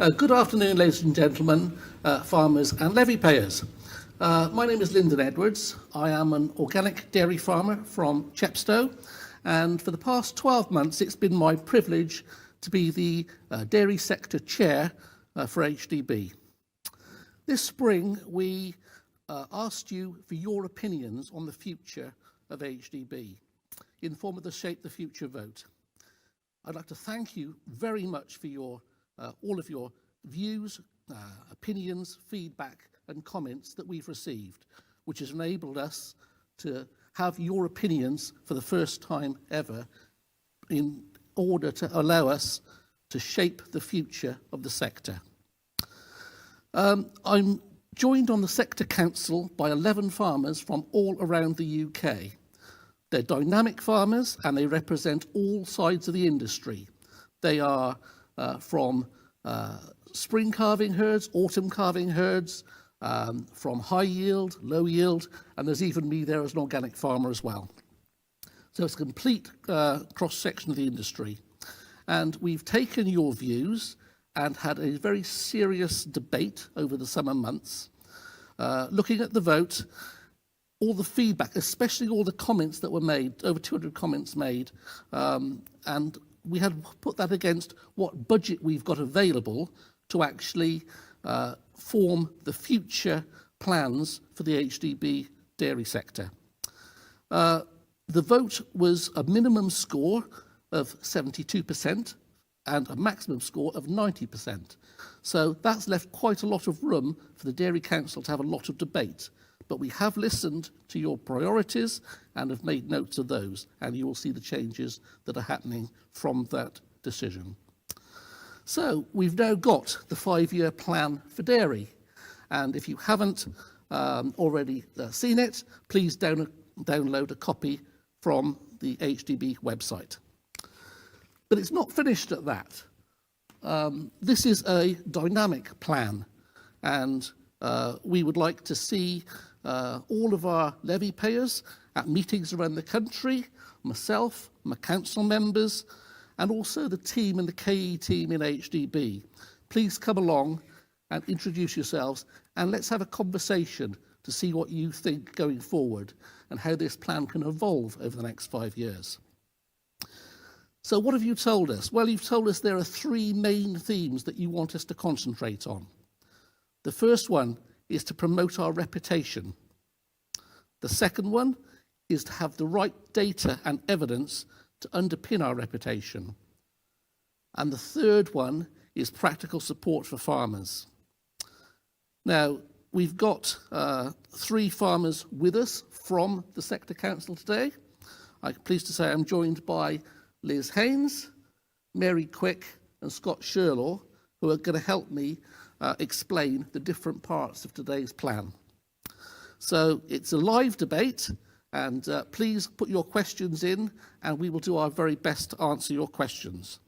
Good afternoon, ladies and gentlemen, farmers and levy payers. My name is Lyndon Edwards. I am an organic dairy farmer from Chepstow, and for the past 12 months it's been my privilege to be the dairy sector chair for AHDB. This spring we asked you for your opinions on the future of AHDB in the form of the Shape the Future vote. I'd like to thank you very much for your all of your views, opinions, feedback and comments that we've received, which has enabled us to have your opinions for the first time ever in order to allow us to shape the future of the sector. I'm joined on the Sector Council by 11 farmers from all around the UK. They're dynamic farmers and they represent all sides of the industry. They are from spring calving herds, autumn calving herds, from high yield, low yield, and there's even me there as an organic farmer as well. So it's a complete cross-section of the industry. And we've taken your views and had a very serious debate over the summer months, looking at the vote, all the feedback, especially all the comments that were made, over 200 comments made, and we had put that against what budget we've got available to actually form the future plans for the AHDB dairy sector. The vote was a minimum score of 72% and a maximum score of 90%. So that's left quite a lot of room for the Dairy Council to have a lot of debate. But we have listened to your priorities and have made notes of those, and you will see the changes that are happening from that decision. So we've now got the 5-year plan for dairy, and if you haven't already seen it, please download a copy from the AHDB website. But it's not finished at that. This is a dynamic plan, and we would like to see all of our levy payers at meetings around the country, myself, my council members, and also the team and the KE team in AHDB. Please come along and introduce yourselves, and let's have a conversation to see what you think going forward and how this plan can evolve over the next 5 years. So what have you told us? Well, you've told us there are 3 main themes that you want us to concentrate on. The first one is to promote our reputation. The second one is to have the right data and evidence to underpin our reputation. And the third one is practical support for farmers. Now, we've got 3 farmers with us from the Sector Council today. I'm pleased to say I'm joined by Liz Haynes, Mary Quick and Scott Sherlaw, who are going to help me explain the different parts of today's plan. So it's a live debate, and please put your questions in and we will do our very best to answer your questions.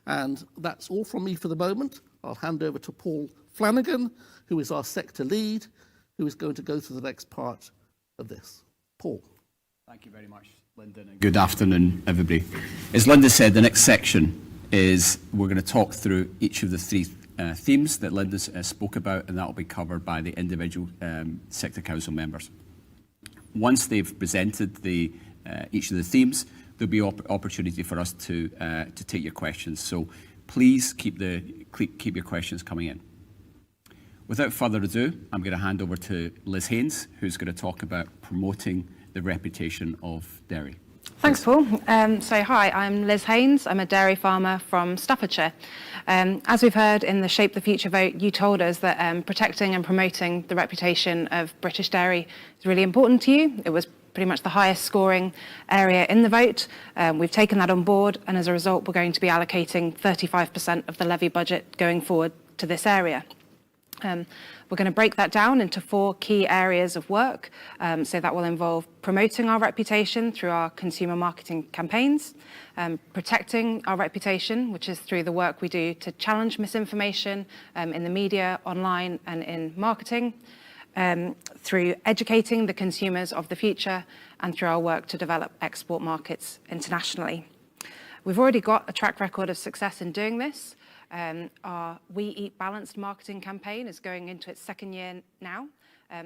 And that's all from me for the moment. I'll hand over to Paul Flanagan, who is our sector lead, who is going to go through the next part of this. Paul. Thank you very much, Lyndon, and good afternoon, everybody. As Linda said, the next section is we're going to talk through each of the 3 themes that Linda spoke about, and that will be covered by the individual Sector Council members. Once they've presented each of the themes, there'll be opportunity for us to take your questions. So please keep your questions coming in. Without further ado, I'm going to hand over to Liz Haynes, who's going to talk about promoting the reputation of dairy. Thanks, Paul. Hi, I'm Liz Haynes. I'm a dairy farmer from Staffordshire. As we've heard in the Shape the Future vote, you told us that protecting and promoting the reputation of British dairy is really important to you. It was pretty much the highest scoring area in the vote. We've taken that on board, and as a result, we're going to be allocating 35% of the levy budget going forward to this area. We're going to break that down into 4 key areas of work. So that will involve promoting our reputation through our consumer marketing campaigns, protecting our reputation, which is through the work we do to challenge misinformation in the media, online and in marketing, through educating the consumers of the future, and through our work to develop export markets internationally. We've already got a track record of success in doing this. Our We Eat Balanced marketing campaign is going into its second year now.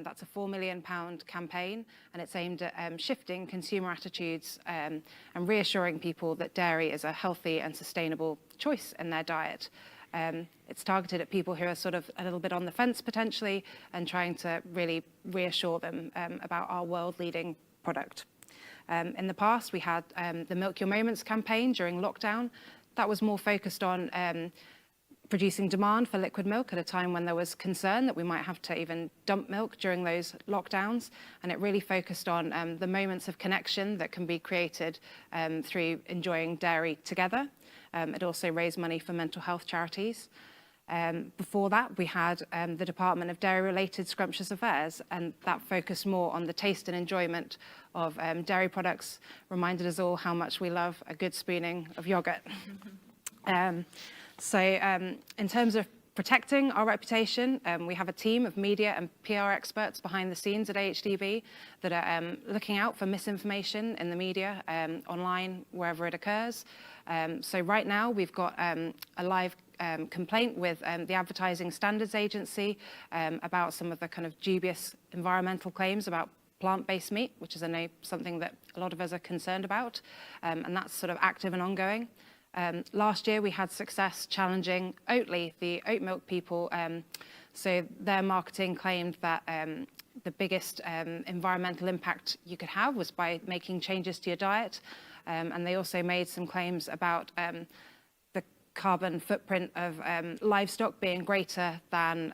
That's a £4 million campaign, and it's aimed at shifting consumer attitudes and reassuring people that dairy is a healthy and sustainable choice in their diet. It's targeted at people who are sort of a little bit on the fence potentially, and trying to really reassure them about our world-leading product. In the past, we had the Milk Your Moments campaign during lockdown. That was more focused on producing demand for liquid milk at a time when there was concern that we might have to even dump milk during those lockdowns. And it really focused on the moments of connection that can be created through enjoying dairy together. It also raised money for mental health charities. Before that, we had the Department of Dairy-related Scrumptious Affairs, and that focused more on the taste and enjoyment of dairy products, reminded us all how much we love a good spooning of yoghurt. So in terms of protecting our reputation, we have a team of media and PR experts behind the scenes at AHDB that are looking out for misinformation in the media, online, wherever it occurs. So right now we've got a live complaint with the Advertising Standards Agency about some of the kind of dubious environmental claims about plant-based meat, which is, I know, something that a lot of us are concerned about, and that's sort of active and ongoing. Last year, we had success challenging Oatly, the oat milk people. So their marketing claimed that the biggest environmental impact you could have was by making changes to your diet. And they also made some claims about the carbon footprint of livestock being greater than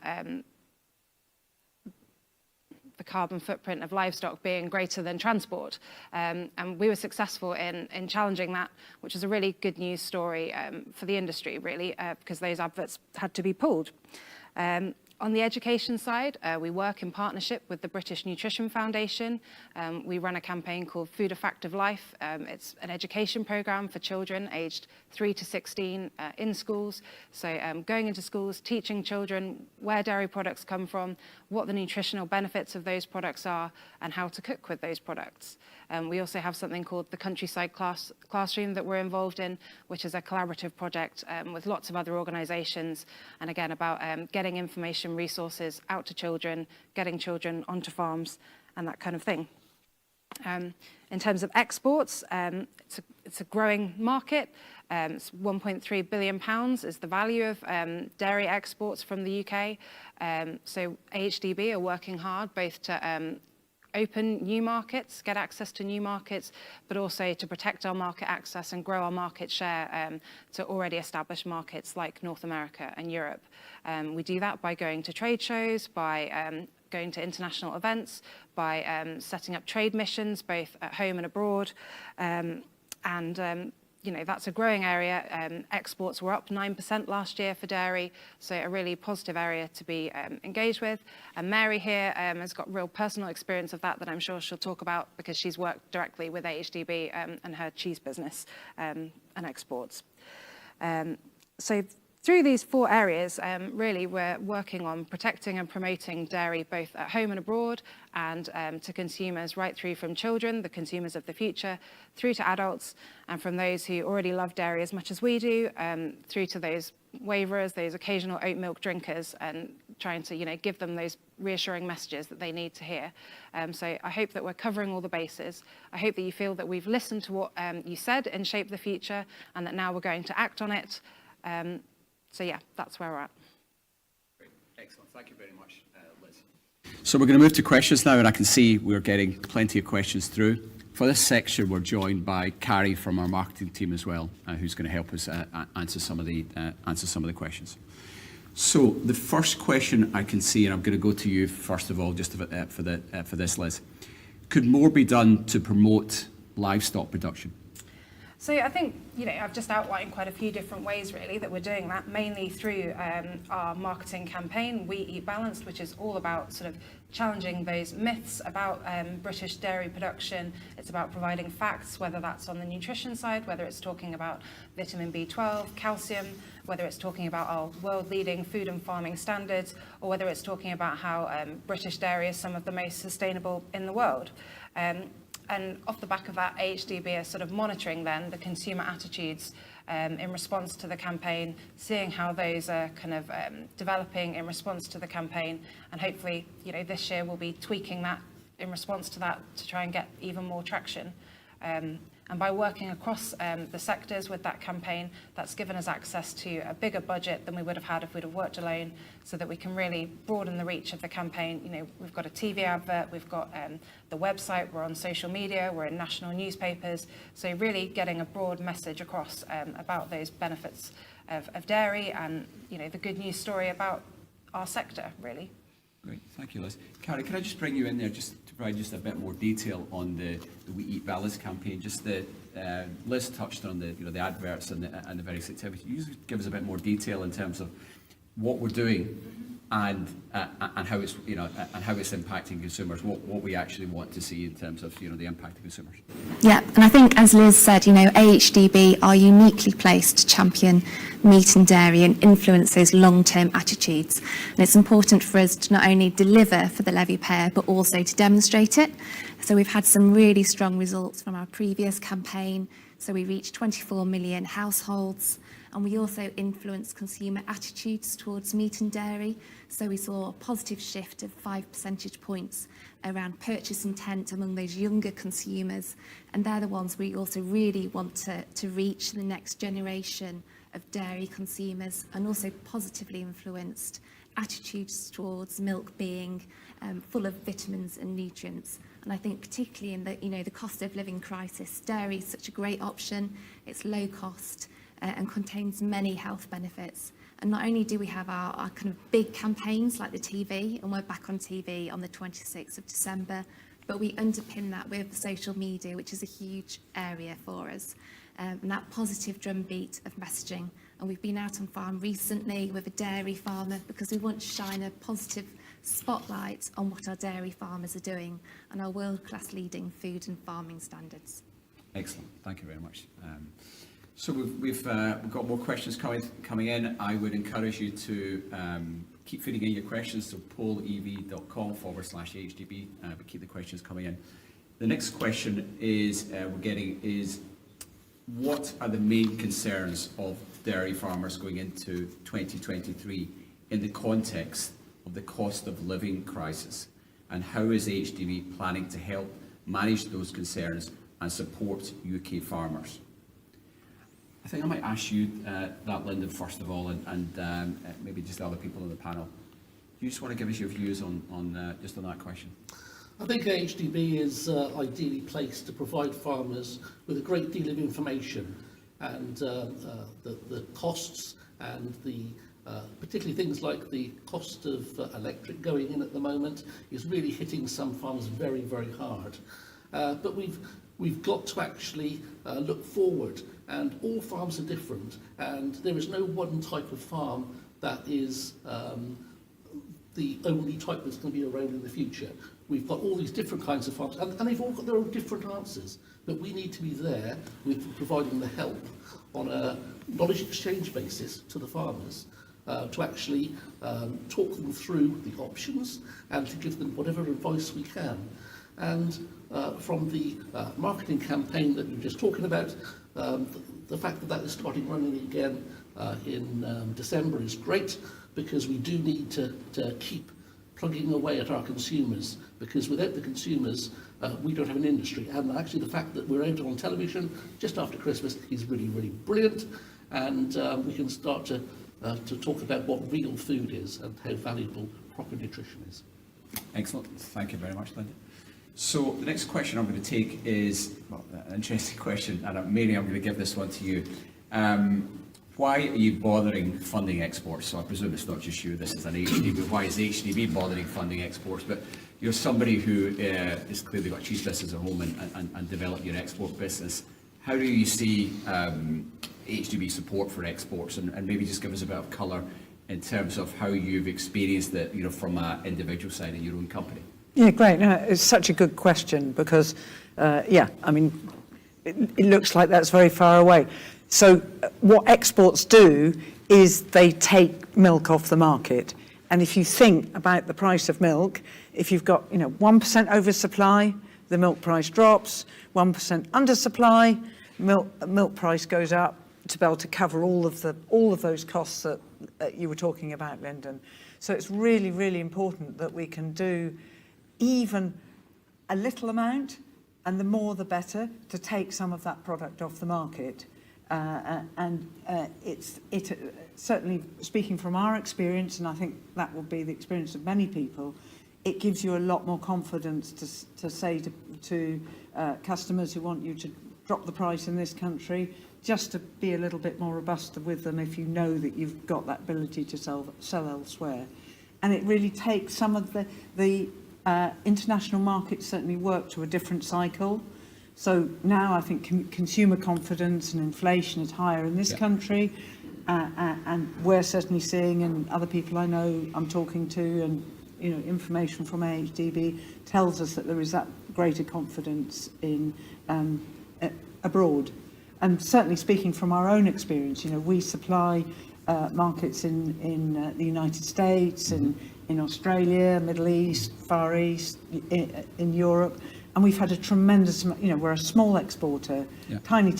transport. And we were successful in challenging that, which is a really good news story for the industry, really, because those adverts had to be pulled. On the education side, we work in partnership with the British Nutrition Foundation. We run a campaign called Food a Fact of Life. It's an education programme for children aged 3 to 16 in schools. So going into schools, teaching children where dairy products come from, what the nutritional benefits of those products are, and how to cook with those products. We also have something called the Countryside Classroom that we're involved in, which is a collaborative project with lots of other organisations, and again about getting information resources out to children, getting children onto farms, and that kind of thing. In terms of exports, it's a growing market. It's £1.3 billion is the value of dairy exports from the UK. So AHDB are working hard both to open new markets, get access to new markets, but also to protect our market access and grow our market share to already established markets like North America and Europe. We do that by going to trade shows, by going to international events, by setting up trade missions both at home and abroad. You know, that's a growing area. Exports were up 9% last year for dairy, so a really positive area to be engaged with. And Mary here has got real personal experience of that I'm sure she'll talk about, because she's worked directly with AHDB and her cheese business and exports. So through these four areas, really we're working on protecting and promoting dairy both at home and abroad, and to consumers right through from children, the consumers of the future, through to adults, and from those who already love dairy as much as we do, through to those waverers, those occasional oat milk drinkers, and trying to, you know, give them those reassuring messages that they need to hear. So I hope that we're covering all the bases. I hope that you feel that we've listened to what you said in Shape the Future, and that now we're going to act on it. So yeah, that's where we're at. Great. Excellent. Thank you very much, Liz. So we're going to move to questions now, and I can see we're getting plenty of questions through. For this section, we're joined by Carrie from our marketing team as well, who's going to help us answer some of the questions. So the first question I can see, and I'm going to go to you first of all, just for this, Liz. Could more be done to promote livestock production? So I think, you know, I've just outlined quite a few different ways really that we're doing that, mainly through our marketing campaign, We Eat Balanced, which is all about sort of challenging those myths about British dairy production. It's about providing facts, whether that's on the nutrition side, whether it's talking about vitamin B12, calcium, whether it's talking about our world-leading food and farming standards, or whether it's talking about how British dairy is some of the most sustainable in the world. And off the back of that, AHDB is sort of monitoring then the consumer attitudes in response to the campaign, seeing how those are kind of developing in response to the campaign, and hopefully, this year we'll be tweaking that in response to that to try and get even more traction. And by working across the sectors with that campaign, that's given us access to a bigger budget than we would have had if we'd have worked alone, so that we can really broaden the reach of the campaign. We've got a TV advert, we've got the website, we're on social media, we're in national newspapers, so really getting a broad message across about those benefits of dairy and the good news story about our sector, really. Great, thank you, Liz. Carrie, can I just bring you in there just to provide just a bit more detail on the We Eat Balance campaign? Just Liz touched on the adverts and the various activities. Can you just give us a bit more detail in terms of what we're doing and how it's and how it's impacting consumers, what we actually want to see in terms of the impact of consumers. Yeah, and I think, as Liz said, AHDB are uniquely placed to champion meat and dairy and influence those long-term attitudes. And it's important for us to not only deliver for the levy payer, but also to demonstrate it. So we've had some really strong results from our previous campaign. So we reached 24 million households, and we also influenced consumer attitudes towards meat and dairy. So we saw a positive shift of 5 percentage points around purchase intent among those younger consumers. And they're the ones we also really want to reach, the next generation of dairy consumers, and also positively influenced attitudes towards milk being full of vitamins and nutrients. And I think particularly in the cost of living crisis, dairy is such a great option. It's low cost and contains many health benefits. And not only do we have our kind of big campaigns like the TV, and we're back on TV on the 26th of December, but we underpin that with social media, which is a huge area for us. And that positive drumbeat of messaging. And we've been out on farm recently with a dairy farmer because we want to shine a positive spotlight on what our dairy farmers are doing and our world-class leading food and farming standards. Excellent, thank you very much. So we've got more questions coming in. I would encourage you to keep feeding in your questions to pollev.com/AHDB, but keep the questions coming in. The next question is what are the main concerns of dairy farmers going into 2023 in the context of the cost of living crisis, and how is AHDB planning to help manage those concerns and support UK farmers? I think I might ask you that, Lyndon, first of all, and maybe just the other people on the panel. Do you just want to give us your views on that question? I think AHDB is ideally placed to provide farmers with a great deal of information, and the costs and the particularly things like the cost of electric going in at the moment is really hitting some farmers very, very hard. But we've got to actually look forward, and all farms are different, and there is no one type of farm that is the only type that's going to be around in the future. We've got all these different kinds of farms, and they've all got their own different answers, but we need to be there with providing the help on a knowledge exchange basis to the farmers, to actually talk them through the options and to give them whatever advice we can. And from the marketing campaign that we were just talking about, the fact that is starting running again in December is great, because we do need to keep plugging away at our consumers, because without the consumers we don't have an industry. And actually the fact that we're out on television just after Christmas is really, really brilliant, and we can start to talk about what real food is and how valuable proper nutrition is. Excellent, thank you very much, Lyndon. So the next question I'm going to take is, well, an interesting question, and Mary, I'm going to give this one to you. Why are you bothering funding exports? So I presume it's not just you, this is an AHDB. Why is AHDB bothering funding exports? But you're somebody who has clearly got a cheese business at home and developed your export business. How do you see AHDB support for exports? And maybe just give us a bit of colour in terms of how you've experienced it, from an individual side in your own company. Yeah, great. No, it's such a good question because, it looks like that's very far away. So what exports do is they take milk off the market. And if you think about the price of milk, if you've got 1% oversupply, the milk price drops, 1% undersupply, milk price goes up to be able to cover all of those costs that you were talking about, Lyndon. So it's really, really important that we can do even a little amount, and the more the better, to take some of that product off the market. It's certainly, speaking from our experience, and I think that will be the experience of many people, it gives you a lot more confidence to say to customers who want you to drop the price in this country, just to be a little bit more robust with them if you know that you've got that ability to sell elsewhere. And it really takes some of the international markets certainly work to a different cycle. So now I think consumer confidence and inflation is higher in this country, and we're certainly seeing, and other people I know I'm talking to, and information from AHDB tells us that there is that greater confidence in abroad. And certainly speaking from our own experience, we supply markets in the United States, and in Australia, Middle East, Far East, in Europe, and we've had a tremendous, we're a small exporter, tiny,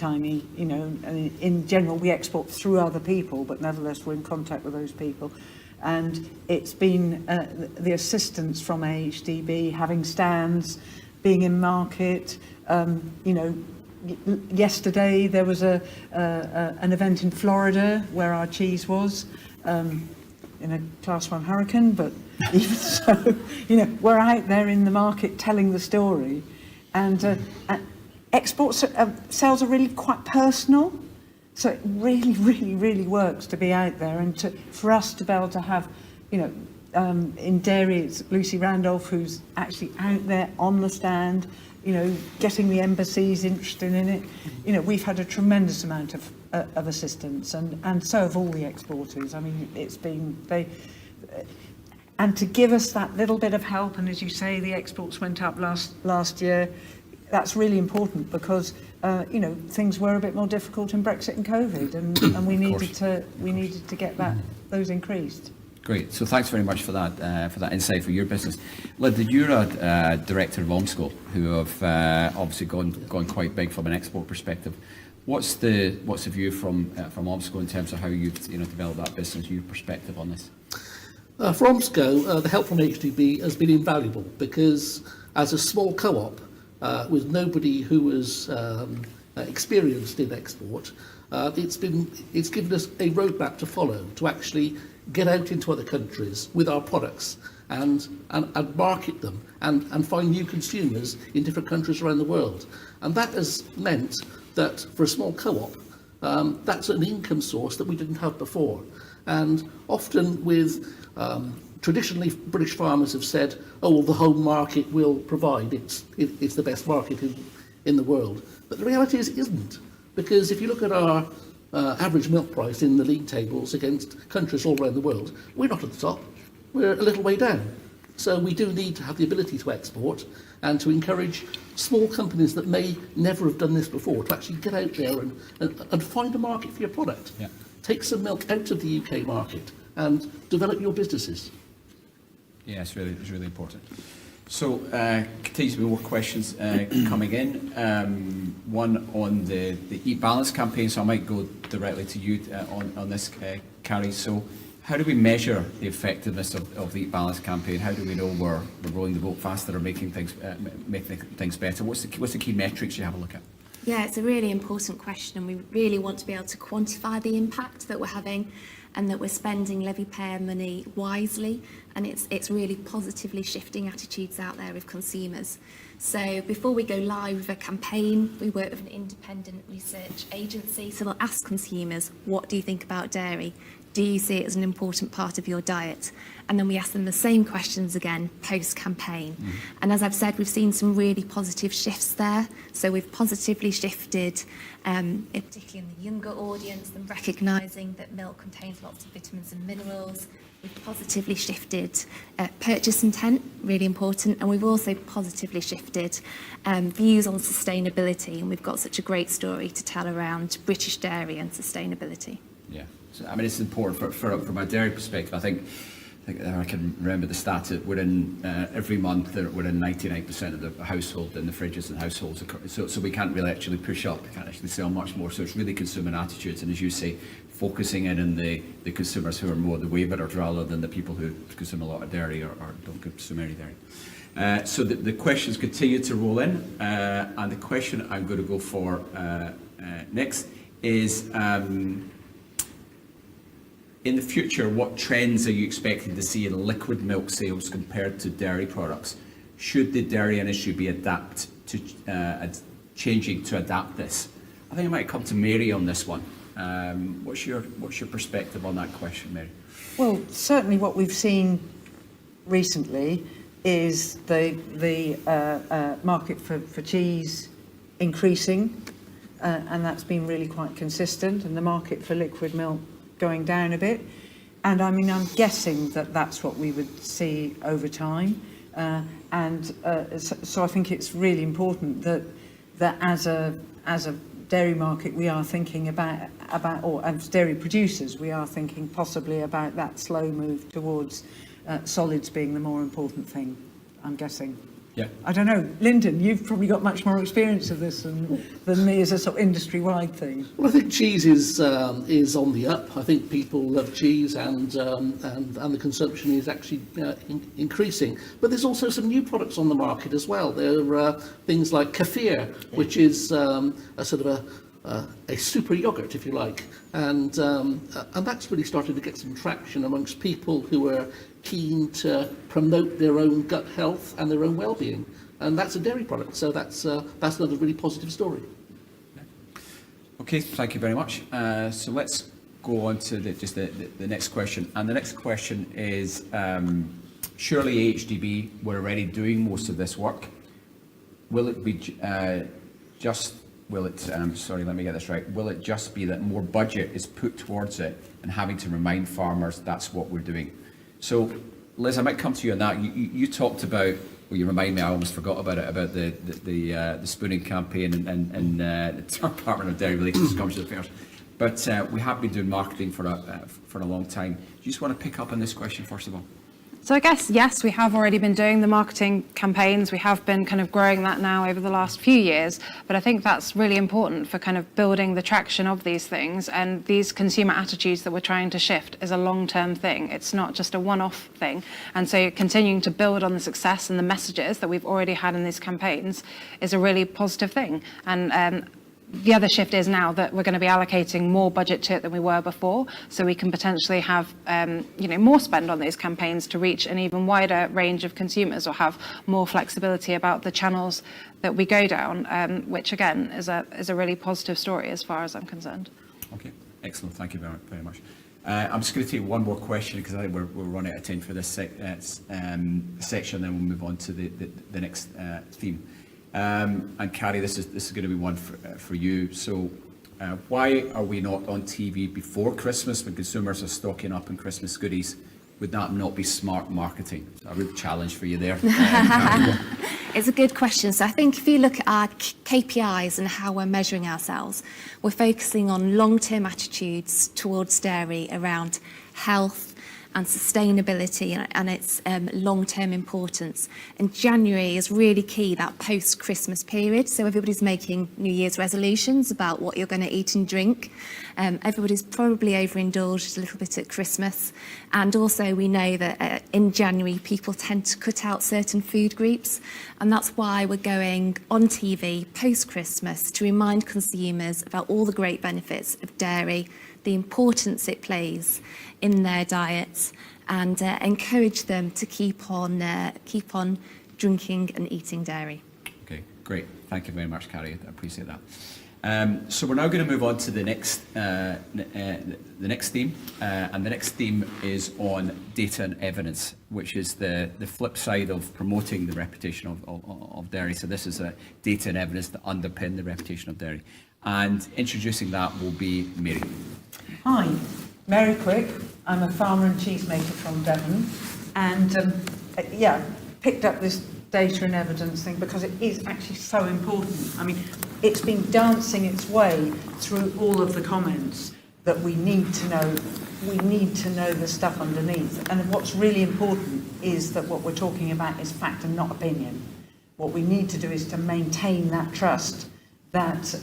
in general we export through other people, but nevertheless we're in contact with those people. And it's been the assistance from AHDB, having stands, being in market. Yesterday there was an event in Florida where our cheese was in a Class 1 hurricane, but even so, we're out there in the market telling the story. And export sales are really quite personal. So it really, really, really works to be out there, and for us to be able to have, in dairy, it's Lucy Randolph who's actually out there on the stand, getting the embassies interested in it. We've had a tremendous amount of assistance, and so have all the exporters. I mean, it's been, and to give us that little bit of help, and as you say, the exports went up last year. That's really important because things were a bit more difficult in Brexit and COVID, and we needed to get those increased. Great. So thanks very much for that insight for your business. Linda, you're a director of Omsco, who have obviously gone quite big from an export perspective. What's the view from Omsco in terms of how you've developed that business, your perspective on this? For Omsco, the help from HDB has been invaluable because as a small co-op with nobody who was experienced in export, it's given us a roadmap to follow to actually get out into other countries with our products and market them and find new consumers in different countries around the world. And that has meant that for a small co-op, that's an income source that we didn't have before. And often with traditionally, British farmers have said, "Oh, well, the home market will provide. It's the best market in the world." But the reality is, it isn't, because if you look at our average milk price in the league tables against countries all around the world, we're not at the top. We're a little way down. So we do need to have the ability to export and to encourage small companies that may never have done this before to actually get out there and find a market for your product. Yeah. Take some milk out of the UK market and develop your businesses. Yeah, it's really important. So, continues to be more questions coming in. One on the Eat Balanced campaign, so I might go directly to you on this, Carrie. So, how do we measure the effectiveness of the Eat Balanced campaign? How do we know we're rolling the boat faster or making things better? What's the key metrics you have a look at? Yeah, it's a really important question, and we really want to be able to quantify the impact that we're having and that we're spending levy payer money wisely, and it's really positively shifting attitudes out there with consumers. So before we go live with a campaign, we work with an independent research agency, so we'll ask consumers, what do you think about dairy? Do you see it as an important part of your diet? And then we ask them the same questions again post-campaign. And as I've said, we've seen some really positive shifts there. So we've positively shifted, particularly in the younger audience, them recognising that milk contains lots of vitamins and minerals. We've positively shifted purchase intent, really important. And we've also positively shifted views on sustainability. And we've got such a great story to tell around British dairy and sustainability. Yeah. So, I mean, it's important from a dairy perspective. I think I think I can remember the stat. We're in every month. We're in 99% of the household in the fridges and households. So we can't really actually push up. We can't actually sell much more. So it's really consumer attitudes, and as you say, focusing in on the consumers who are more the waverers rather than the people who consume a lot of dairy or don't consume any dairy. So the questions continue to roll in, and the question I'm going to go for next is. In the future, what trends are you expecting to see in liquid milk sales compared to dairy products? Should the dairy industry be changing to adapt this? I think I might come to Mary on this one. What's your perspective on that question, Mary? Well, certainly what we've seen recently is the market for cheese increasing, and that's been really quite consistent, and the market for liquid milk going down a bit. And I mean, I'm guessing that that's what we would see over time. So I think it's really important that as a dairy market, we are thinking about, or as dairy producers, we are thinking possibly about that slow move towards solids being the more important thing, I'm guessing. Yeah. I don't know, Lyndon, you've probably got much more experience of this than me as a sort of industry-wide thing. Well, I think cheese is on the up. I think people love cheese, and the consumption is actually increasing. But there's also some new products on the market as well. There are things like kefir, which is a sort of a super yogurt, if you like, and that's really started to get some traction amongst people who are keen to promote their own gut health and their own well-being, and that's a dairy product. So that's another really positive story. Okay, thank you very much. So let's go on to the next question, and the next question is: surely AHDB were already doing most of this work. Will it be Will it just be that more budget is put towards it and having to remind farmers that's what we're doing? So, Liz, I might come to you on that. You talked about, well, you remind me, I almost forgot about it, about the spooning campaign and the Department of Dairy Relations and Commercial Affairs. But we have been doing marketing for a long time. Do you just want to pick up on this question first of all? So I guess, yes, we have already been doing the marketing campaigns. We have been kind of growing that now over the last few years. But I think that's really important for kind of building the traction of these things. And these consumer attitudes that we're trying to shift is a long-term thing. It's not just a one-off thing. And so continuing to build on the success and the messages that we've already had in these campaigns is a really positive thing. And the other shift is now that we're going to be allocating more budget to it than we were before, so we can potentially have more spend on those campaigns to reach an even wider range of consumers, or have more flexibility about the channels that we go down, which again is a really positive story as far as I'm concerned. Okay, excellent. Thank you very much. I'm just going to take one more question because I think we're running out of time for this section, then we'll move on to the next theme. And Carrie, this is going to be one for you. So why are we not on TV before Christmas when consumers are stocking up on Christmas goodies? Would that not be smart marketing? A real challenge for you there. It's a good question. So I think if you look at our KPIs and how we're measuring ourselves, we're focusing on long-term attitudes towards dairy around health and sustainability and its long-term importance. And January is really key, that post-Christmas period. So everybody's making New Year's resolutions about what you're going to eat and drink. Everybody's probably overindulged a little bit at Christmas. And also we know that in January, people tend to cut out certain food groups. And that's why we're going on TV post-Christmas to remind consumers about all the great benefits of dairy, the importance it plays in their diets, and encourage them to keep on drinking and eating dairy. Okay, great. Thank you very much, Carrie. I appreciate that. So we're now going to move on to the next theme, and the next theme is on data and evidence, which is the flip side of promoting the reputation of dairy. So this is data and evidence that underpin the reputation of dairy. And introducing that will be Mary. Hi, Mary Quick. I'm a farmer and cheesemaker from Devon, and picked up this data and evidence thing because it is actually so important. I mean, it's been dancing its way through all of the comments, that we need to know the stuff underneath. And what's really important is that what we're talking about is fact and not opinion. What we need to do is to maintain that trust that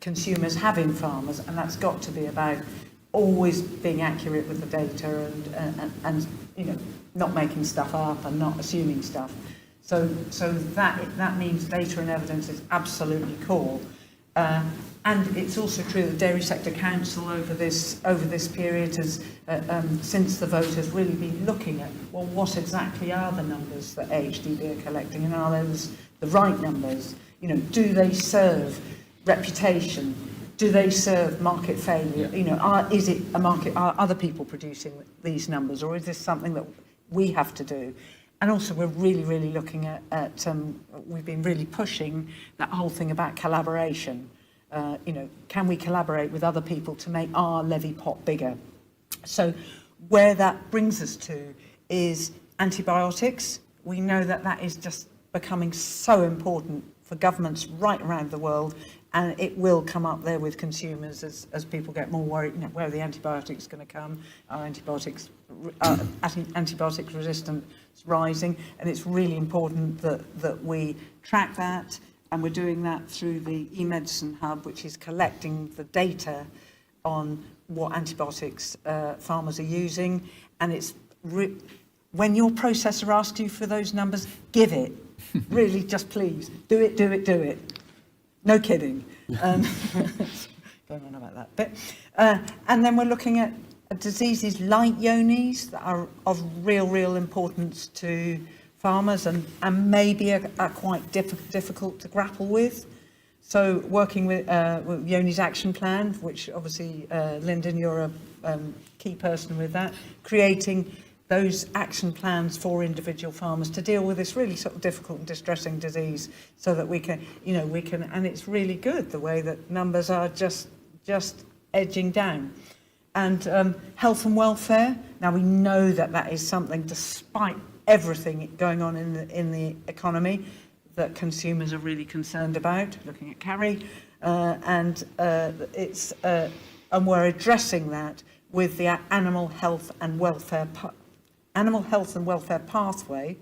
consumers have in farmers, and that's got to be about always being accurate with the data and you know, not making stuff up and not assuming stuff. So that means data and evidence is absolutely core. And it's also true that Dairy Sector Council over this period has, since the vote, has really been looking at, well, what exactly are the numbers that AHDB are collecting, and are those the right numbers? You know, do they serve reputation? Do they serve market failure? You know, is it a market? Are other people producing these numbers, or is this something that we have to do? And also, we're really looking at we've been really pushing that whole thing about collaboration. You know, can we collaborate with other people to make our levy pot bigger? So where that brings us to is antibiotics. We know that that is just becoming so important for governments right around the world, and it will come up there with consumers as people get more worried, you know, where are the antibiotics going to come? Are antibiotics resistance rising? And it's really important that we track that. And we're doing that through the eMedicine Hub, which is collecting the data on what antibiotics farmers are using. And it's when your processor asks you for those numbers, give it. Really, just please. Do it. No kidding. Going on about that bit. And then we're looking at diseases like Johne's that are of real importance to farmers and maybe are quite difficult to grapple with. So working with Johne's action plan, which obviously, Lyndon, you're a key person with that, creating those action plans for individual farmers to deal with this really sort of difficult and distressing disease, so that we can, and it's really good the way that numbers are just edging down. And health and welfare, now we know that is something, despite everything going on in the economy, that consumers are really concerned about. Looking at Carrie, and we're addressing that with the animal health and welfare pathway.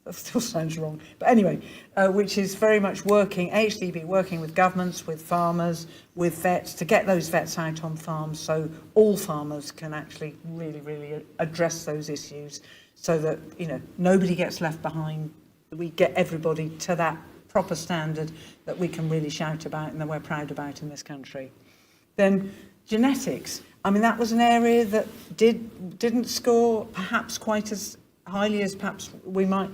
That still sounds wrong, but anyway, which is very much working. AHDB working with governments, with farmers, with vets to get those vets out on farms, so all farmers can actually really address those issues, so that, you know, nobody gets left behind. We get everybody to that proper standard that we can really shout about and that we're proud about in this country. Then genetics. I mean, that was an area that didn't score perhaps quite as highly as perhaps we might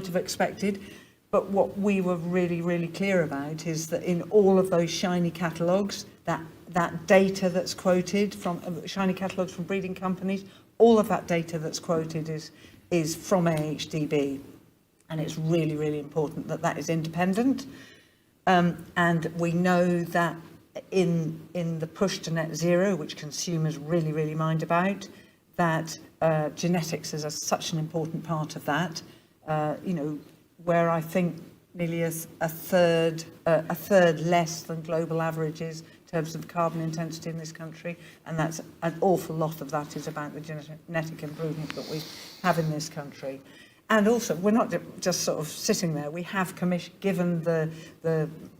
have expected. But what we were really clear about is that in all of those shiny catalogues, that data that's quoted from shiny catalogues from breeding companies, all of that data that's quoted is from AHDB, and it's really important that is independent. And we know that in the push to net zero, which consumers really mind about, that genetics is such an important part of that. You know, where I think nearly a third less than global averages in terms of carbon intensity in this country, and that's an awful lot of that is about the genetic improvement that we have in this country. And also, we're not just sort of sitting there. We have given the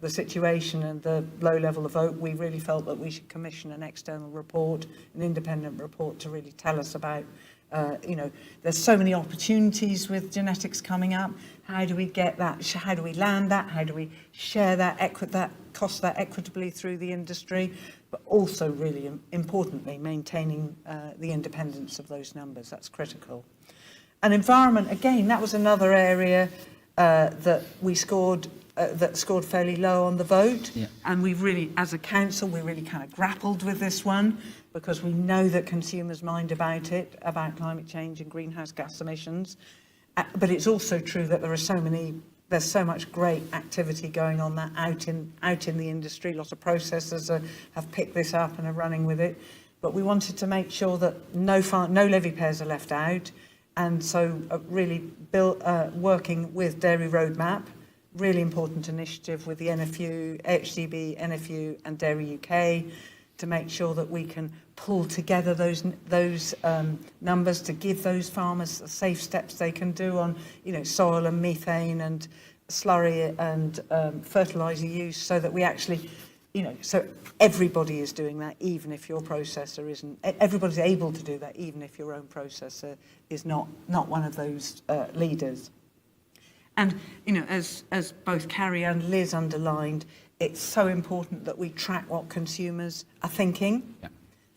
situation and the low level of vote, we really felt that we should commission an external report, an independent report, to really tell us about, you know, there's so many opportunities with genetics coming up. How do we get that? How do we land that? How do we share that cost that equitably through the industry? But also, really importantly, maintaining the independence of those numbers. That's critical. And environment, again, that was another area that we scored fairly low on the vote. Yeah. And we really, as a council, we really kind of grappled with this one, because we know that consumers mind about about climate change and greenhouse gas emissions. But it's also true that there's so much great activity going on that out in the industry. Lots of processors have picked this up and are running with it. But we wanted to make sure that no levy payers are left out. And so really working with Dairy Roadmap, really important initiative with the NFU, AHDB, NFU and Dairy UK to make sure that we can pull together those numbers to give those farmers the safe steps they can do on, soil and methane and slurry and fertiliser use, so that we actually, so everybody is doing that, even if your processor isn't. Everybody's able to do that, even if your own processor is not one of those leaders. And, as both Carrie and Liz underlined, it's so important that we track what consumers are thinking,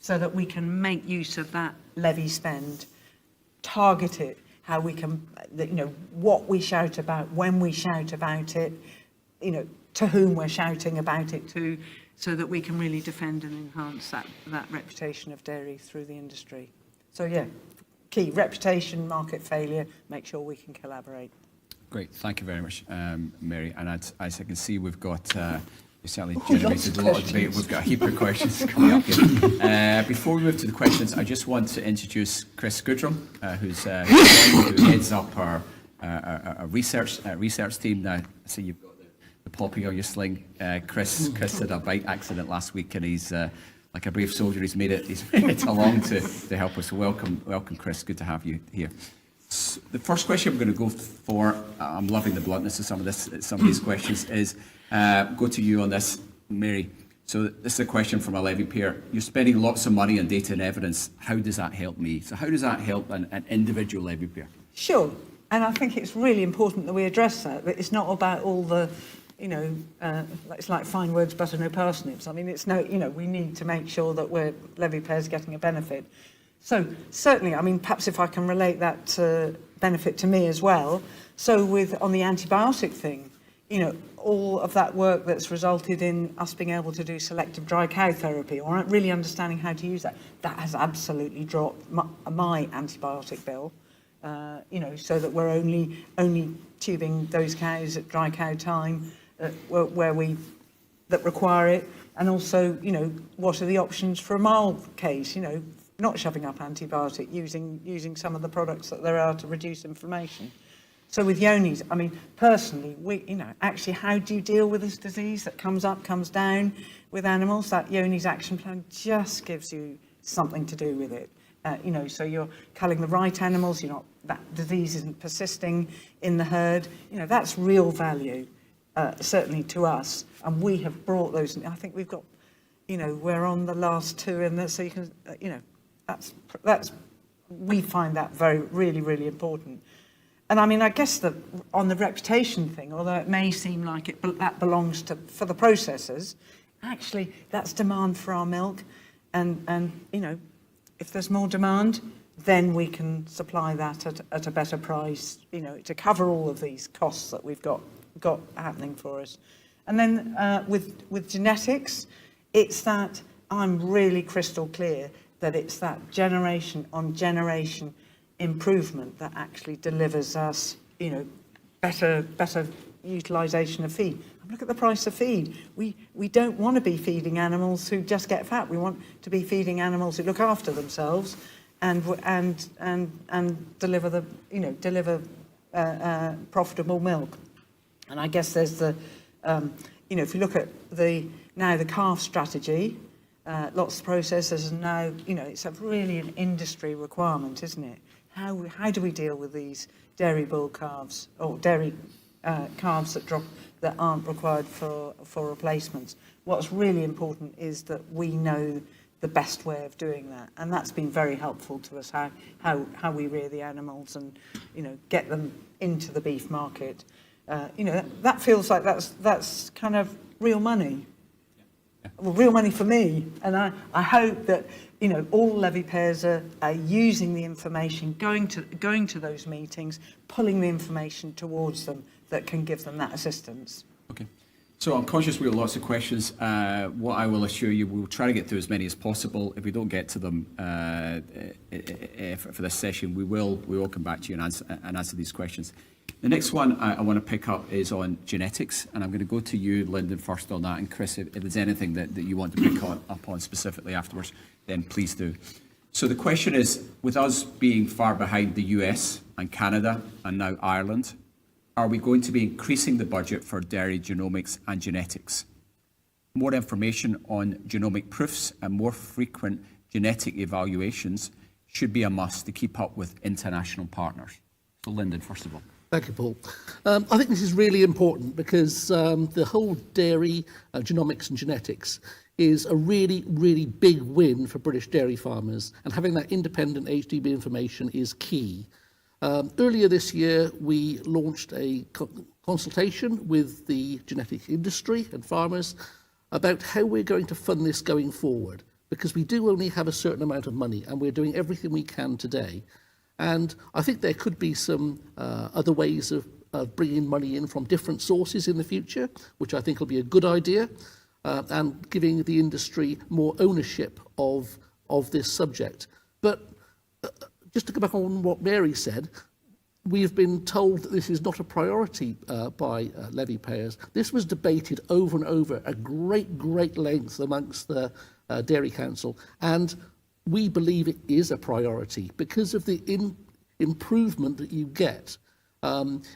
so that we can make use of that levy spend, target it, how we can, what we shout about, when we shout about it, to whom we're shouting about it to, so that we can really defend and enhance that reputation of dairy through the industry. So yeah, key, reputation, market failure, make sure we can collaborate. Great, thank you very much, Mary. And as I can see, we've got, we certainly generated a lot of debate. We've got a heap of questions coming up here. Before we move to the questions, I just want to introduce Chris Goodrum, who heads up our research team. Now, I see you've got the poppy on your sling. Chris had a bike accident last week, and he's like a brave soldier. He's made it along to help us. So welcome, Chris. Good to have you here. So the first question I'm going to go for, I'm loving the bluntness of some of these questions, is go to you on this, Mary. So this is a question from a levy payer. You're spending lots of money on data and evidence. How does that help me? So how does that help an individual levy payer? Sure, and I think it's really important that we address that. But it's not about all the, it's like fine words, butter, no parsnips. I mean, we need to make sure that we're levy payers getting a benefit. So certainly, I mean, perhaps if I can relate that benefit to me as well. So on the antibiotic thing, all of that work that's resulted in us being able to do selective dry cow therapy, or really understanding how to use that has absolutely dropped my antibiotic bill. So that we're only tubing those cows at dry cow time that require it, and also, what are the options for a mild case? Not shoving up antibiotic, using some of the products that there are to reduce inflammation. So with Yonis, I mean, personally, actually, how do you deal with this disease that comes up, comes down with animals? That Yonis action plan just gives you something to do with it. So you're culling the right animals, that disease isn't persisting in the herd. That's real value, certainly to us. And we have brought those, I think we've got, we're on the last two in there, so you can, that's we find that really, really important. And I mean, I guess that on the reputation thing, although it may seem like that belongs for the processors, actually that's demand for our milk, and if there's more demand, then we can supply that at a better price, to cover all of these costs that we've got happening for us. And then with genetics, it's that I'm really crystal clear that it's that generation on generation improvement that actually delivers us, better utilisation of feed. Look at the price of feed. We don't want to be feeding animals who just get fat. We want to be feeding animals who look after themselves and deliver profitable milk. And I guess there's the, if you look at the calf strategy, lots of processors, and now, it's really an industry requirement, isn't it? How do we deal with these dairy bull calves, or dairy calves that aren't required for replacements? What's really important is that we know the best way of doing that, and that's been very helpful to us, how we rear the animals and get them into the beef market. That feels like that's kind of real money. Well, real money for me, and I hope that all levy payers are using the information, going to those meetings, pulling the information towards them that can give them that assistance. Okay, so I'm conscious we have lots of questions. What I will assure you, we'll try to get through as many as possible. If we don't get to them for this session, we will come back to you and answer these questions. The next one I want to pick up is on genetics, and I'm going to go to you, Lyndon, first on that, and Chris, if there's anything that you want to pick up on specifically afterwards, then please do. So the question is, with us being far behind the US and Canada and now Ireland, are we going to be increasing the budget for dairy genomics and genetics? more information on genomic proofs and more frequent genetic evaluations should be a must to keep up with international partners. So Lyndon, first of all. Thank you, Paul. I think this is really important because the whole dairy genomics and genetics is a really, really big win for British dairy farmers, and having that independent AHDB information is key. Earlier this year, we launched a consultation with the genetic industry and farmers about how we're going to fund this going forward, because we do only have a certain amount of money and we're doing everything we can today. And I think there could be some other ways of bringing money in from different sources in the future, which I think will be a good idea, and giving the industry more ownership of this subject. But just to go back on what Mary said, we've been told that this is not a priority by levy payers. This was debated over and over at great length amongst the Dairy Council, and we believe it is a priority because of the improvement that you get. And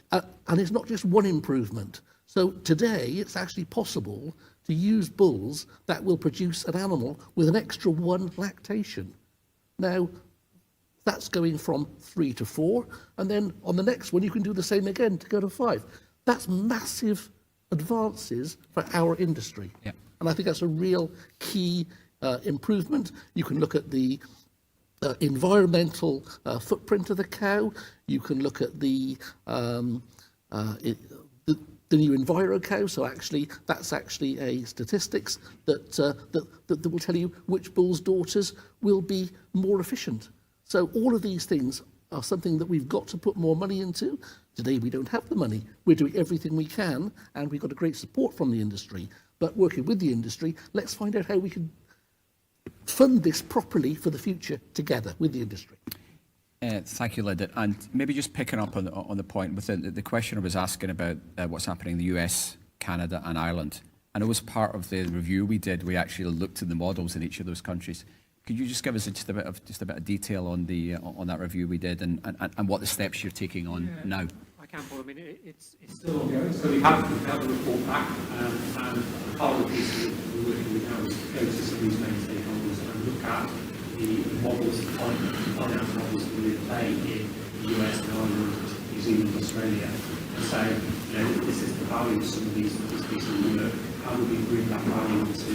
it's not just one improvement. So today it's actually possible to use bulls that will produce an animal with an extra 1 lactation. Now, that's going from 3 to 4, and then on the next one you can do the same again to go to 5. That's massive advances for our industry. Yeah. And I think that's a real key improvement. You can look at the environmental footprint of the cow. You can look at the new Enviro cow. So actually, that's actually a statistics that will tell you which bull's daughters will be more efficient. So all of these things are something that we've got to put more money into. Today we don't have the money. We're doing everything we can, and we've got a great support from the industry. But working with the industry, let's find out how we can fund this properly for the future together with the industry. Thank you, Lyndon. And maybe just picking up on the point within the question I was asking about what's happening in the US, Canada and Ireland. And it was part of the review we did. We actually looked at the models in each of those countries. Could you just give us just a bit of detail on that review we did and what the steps you're taking on now? I can, Paul. I mean, it's still ongoing. So we have the report back, and part of the piece that we're working with now is to go to some of these main stakeholders and look at the models, finance models that we play in the US, Ireland, New Zealand, Australia, and say, this is the value of some of these pieces of work. How do we bring that value to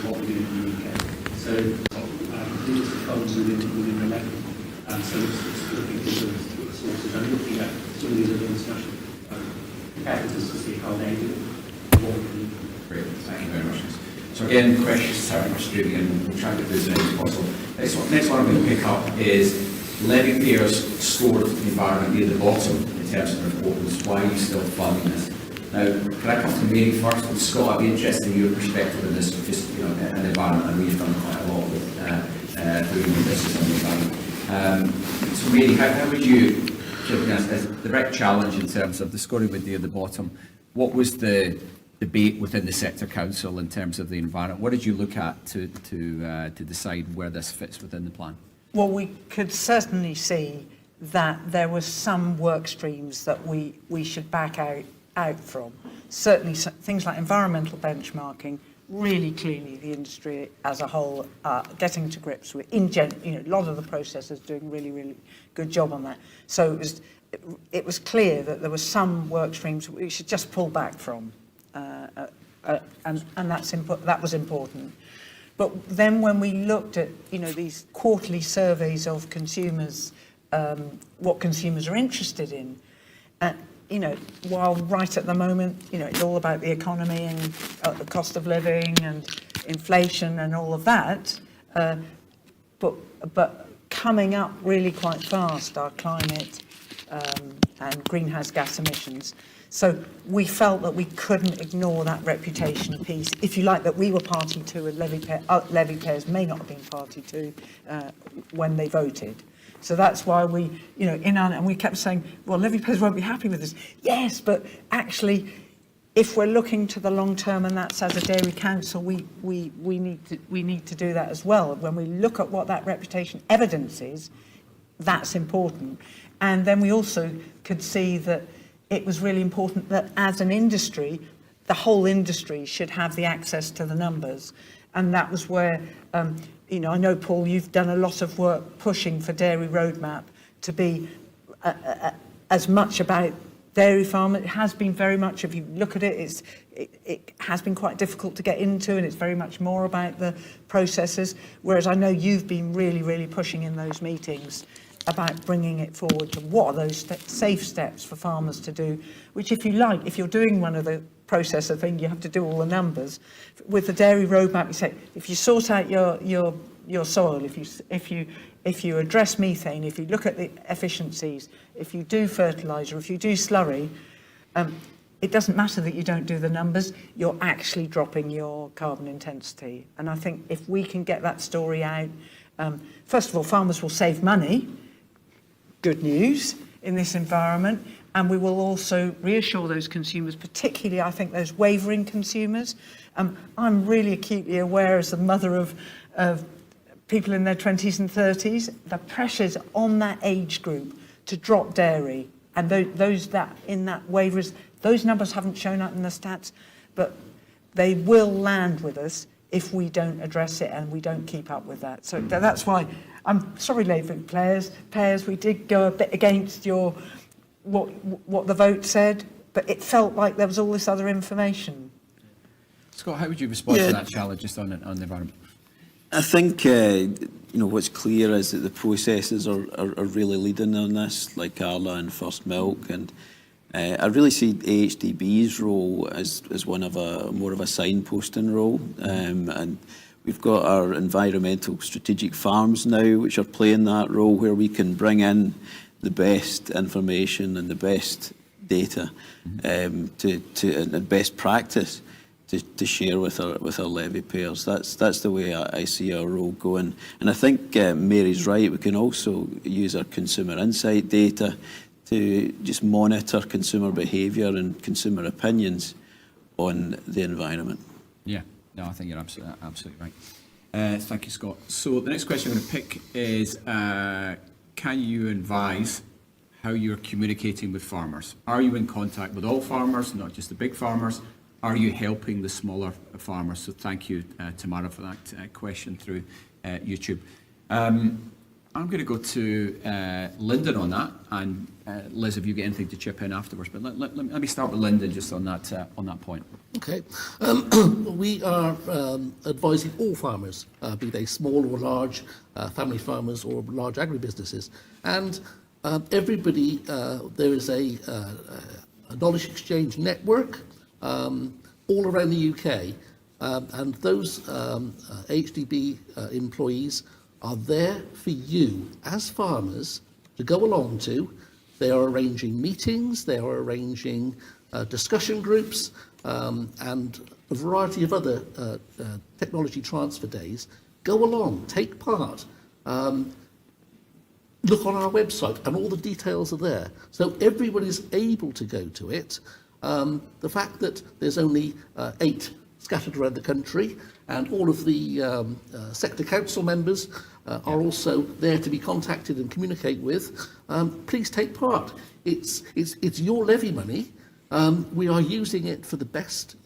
what we're doing in the UK? So these are funds within the levy. So it's looking at those sources and looking at some of these other international competitors to see how they do it. Great, thank you very much. So again, questions starting Australia, and we'll try to get this as possible. Next one I'm going to pick up is levy payers scored the environment near the bottom in terms of importance. Why are you still funding this? Now, can I come to Mary first? And Scott, I'd be interested in your perspective on this, just an environment. I know you've done quite a lot with doing this on the environment. So Mary, how would you, as a direct challenge in terms of the scoring with near the bottom, what was the debate within the sector council in terms of the environment? What did you look at to decide where this fits within the plan? Well, we could certainly see that there were some work streams that we should back out from. Certainly things like environmental benchmarking, really clearly the industry as a whole getting to grips with, a lot of the processors doing really good job on that. So it was clear that there were some work streams we should just pull back from, and that was important. But then when we looked at these quarterly surveys of consumers, what consumers are interested in, while right at the moment, it's all about the economy and the cost of living and inflation and all of that, but coming up really quite fast are climate and greenhouse gas emissions. So we felt that we couldn't ignore that reputation piece, if you like, that we were party to and levy payers may not have been party to when they voted. So that's why and we kept saying, well, levy payers won't be happy with this. Yes, but actually, if we're looking to the long term, and that's as a dairy council, we need to do that as well. When we look at what that reputation evidence is, that's important. And then we also could see that it was really important that as an industry, the whole industry should have the access to the numbers. And that was where, you know, I know, Paul, you've done a lot of work pushing for Dairy Roadmap to be as much about dairy farm. It has been very much, if you look at it, it has been quite difficult to get into, and it's very much more about the processes, whereas I know you've been really, really pushing in those meetings about bringing it forward to what are those safe steps for farmers to do, which if you like, if you're doing one of the processor thing, you have to do all the numbers. With the dairy roadmap, you say, if you sort out your soil, if you address methane, if you look at the efficiencies, if you do fertiliser, if you do slurry, it doesn't matter that you don't do the numbers, you're actually dropping your carbon intensity. And I think if we can get that story out, first of all, farmers will save money, good news in this environment, and we will also reassure those consumers, particularly I think those wavering consumers. I'm really acutely aware as the mother of people in their 20s and 30s, the pressures on that age group to drop dairy, and those that in that waivers, those numbers haven't shown up in the stats, but they will land with us if we don't address it and we don't keep up with that. So that's why I'm sorry, Labour players, we did go a bit against your what the vote said, but it felt like there was all this other information. Scott, how would you respond to that challenge just on the environment? I think you know, what's clear is that the processes are really leading on this, like Arla and First Milk, and I really see AHDB's role as one of more of a signposting role, and we've got our environmental strategic farms now, which are playing that role, where we can bring in the best information and the best data and best practice to share with our levy payers. That's the way I see our role going. And I think Mary's right. We can also use our consumer insight data to just monitor consumer behaviour and consumer opinions on the environment. Yeah, no, I think you're absolutely right. Thank you, Scott. So the next question I'm going to pick is, can you advise how you're communicating with farmers? Are you in contact with all farmers, not just the big farmers? Are you helping the smaller farmers? So thank you, Tamara, for that question through YouTube. I'm going to go to Lyndon on that, and Liz, if you get anything to chip in afterwards. But let me start with Lyndon just on that point. Okay. We are advising all farmers, be they small or large, family farmers or large agribusinesses, and everybody. There is a knowledge exchange network all around the UK, and those AHDB employees are there for you as farmers to go along to. They are arranging meetings, they are arranging discussion groups, and a variety of other technology transfer days. Go along, take part. Look on our website and all the details are there. So everyone is able to go to it. The fact that there's only 8 scattered around the country, and all of the sector council members are also there to be contacted and communicate with. Please take part. It's your levy money. We are using it for the best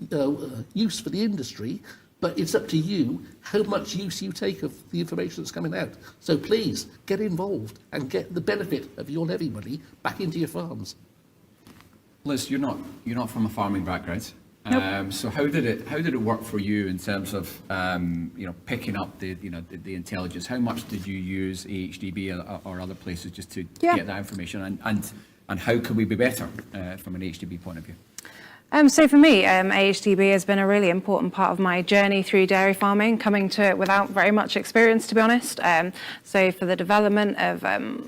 use for the industry, but it's up to you how much use you take of the information that's coming out. So please get involved and get the benefit of your levy money back into your farms. Liz, you're not from a farming background. Nope. So how did it work for you in terms of picking up the intelligence? How much did you use AHDB or other places just to get that information, and how can we be better from an AHDB point of view? So for me, AHDB has been a really important part of my journey through dairy farming, coming to it without very much experience, to be honest. So for the development of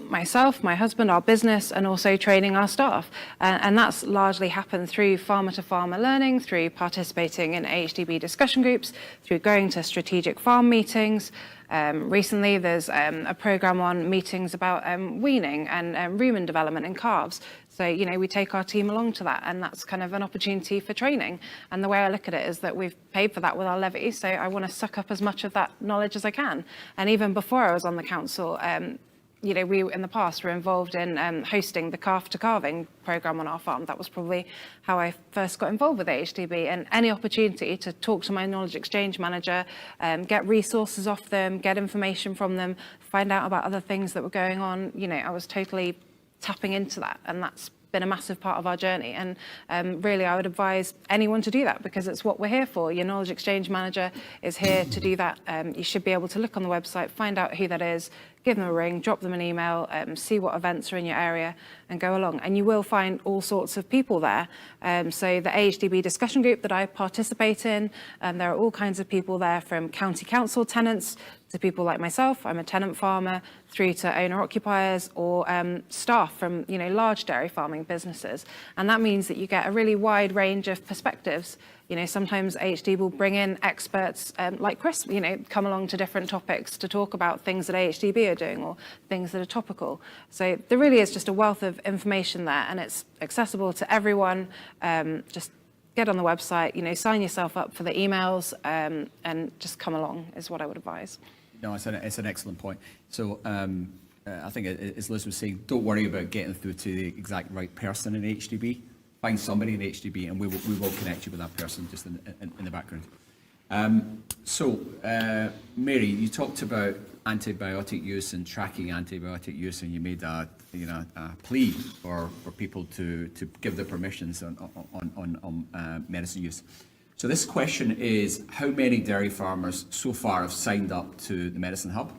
myself, my husband, our business, and also training our staff. And that's largely happened through farmer-to-farmer learning, through participating in AHDB discussion groups, through going to strategic farm meetings. Recently, there's a programme on meetings about weaning and rumen development in calves. So, we take our team along to that, and that's kind of an opportunity for training. And the way I look at it is that we've paid for that with our levy, so I want to suck up as much of that knowledge as I can. And even before I was on the council, you know, we in the past were involved in hosting the Calf to Calving programme on our farm. That was probably how I first got involved with AHDB, and any opportunity to talk to my knowledge exchange manager, get resources off them, get information from them, find out about other things that were going on, you know, I was totally tapping into that, and that's been a massive part of our journey. And really, I would advise anyone to do that, because it's what we're here for. Your knowledge exchange manager is here to do that. You should be able to look on the website, find out who that is, give them a ring, drop them an email, see what events are in your area, and go along. And you will find all sorts of people there. So the AHDB discussion group that I participate in, there are all kinds of people there, from county council tenants to people like myself, I'm a tenant farmer, through to owner-occupiers, or staff from, you know, large dairy farming businesses. And that means that you get a really wide range of perspectives. You know, sometimes AHD will bring in experts like Chris, you know, come along to different topics to talk about things that AHDB are doing or things that are topical. So there really is just a wealth of information there, and it's accessible to everyone. Just get on the website, you know, sign yourself up for the emails, and just come along is what I would advise. No, it's an excellent point. So I think, as Liz was saying, don't worry about getting through to the exact right person in HDB. Find somebody in HDB, and we will connect you with that person just in the background. Mary, you talked about antibiotic use and tracking antibiotic use, and you made a plea for people to give their permissions on medicine use. So this question is, how many dairy farmers so far have signed up to the Medicine Hub,